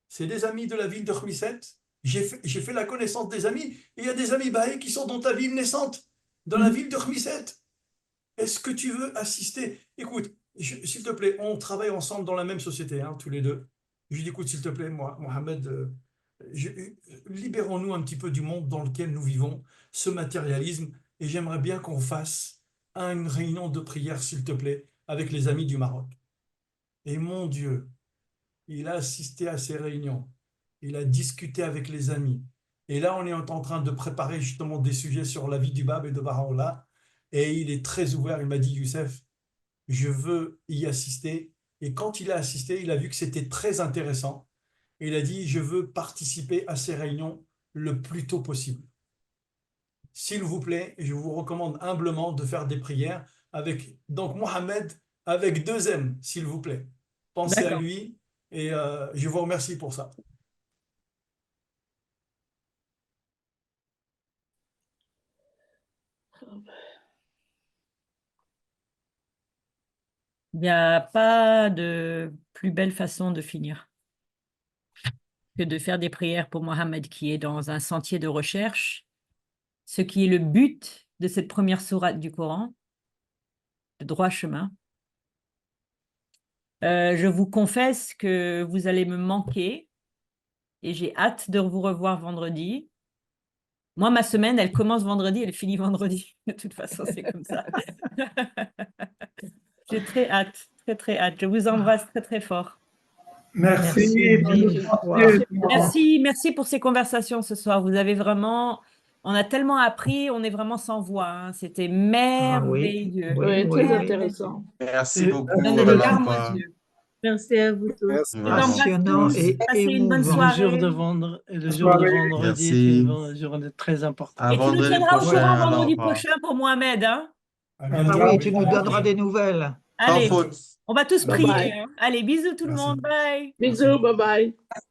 c'est des amis de la ville de Khmisset, j'ai fait la connaissance des amis, et il y a des amis bahés qui sont dans ta ville naissante, dans la ville de Khmisset. Est-ce que tu veux assister? Écoute, s'il te plaît, on travaille ensemble dans la même société, hein, tous les deux. Je lui dis, écoute, s'il te plaît, moi, Mohamed, libérons-nous un petit peu du monde dans lequel nous vivons, ce matérialisme, et j'aimerais bien qu'on fasse une réunion de prière, s'il te plaît, avec les amis du Maroc. Et mon Dieu, il a assisté à ces réunions, il a discuté avec les amis. Et là, on est en train de préparer justement des sujets sur la vie du Bab et de Baha'u'llah. Et il est très ouvert, il m'a dit, Youssef, je veux y assister. Et quand il a assisté, il a vu que c'était très intéressant. Et il a dit, je veux participer à ces réunions le plus tôt possible. S'il vous plaît, je vous recommande humblement de faire des prières avec, donc Mohamed, avec 2 M, s'il vous plaît. Pensez à lui et je vous remercie pour ça. Il n'y a pas de plus belle façon de finir que de faire des prières pour Mohamed qui est dans un sentier de recherche, ce qui est le but de cette première sourate du Coran, le droit chemin. Je vous confesse que vous allez me manquer et j'ai hâte de vous revoir vendredi. Moi, ma semaine, elle commence vendredi, elle finit vendredi. De toute façon, c'est comme ça. J'ai très hâte, très, très hâte. Je vous embrasse très, très fort. Merci. Merci pour ces conversations ce soir. Vous avez vraiment, on a tellement appris, on est vraiment sans voix, hein. C'était merveilleux. Oui, très intéressant. Merci beaucoup. On a des larmes aux yeux. Merci à vous tous. Merci. Je vous embrasse Passionnant tous. et Passez une bonne émouvant. Le jour soirée. de vendredi Merci. est une journée très importante. À Et tu nous vendredi tiendras au prochain. courant alors, vendredi au revoir. prochain pour Mohamed, hein? À Ah bientôt. oui, tu nous donneras des nouvelles. Sans Allez, faute. on va tous Bye prier, bye. hein. Allez, bisous tout le Merci. monde. Bye. Bisous, bye bye.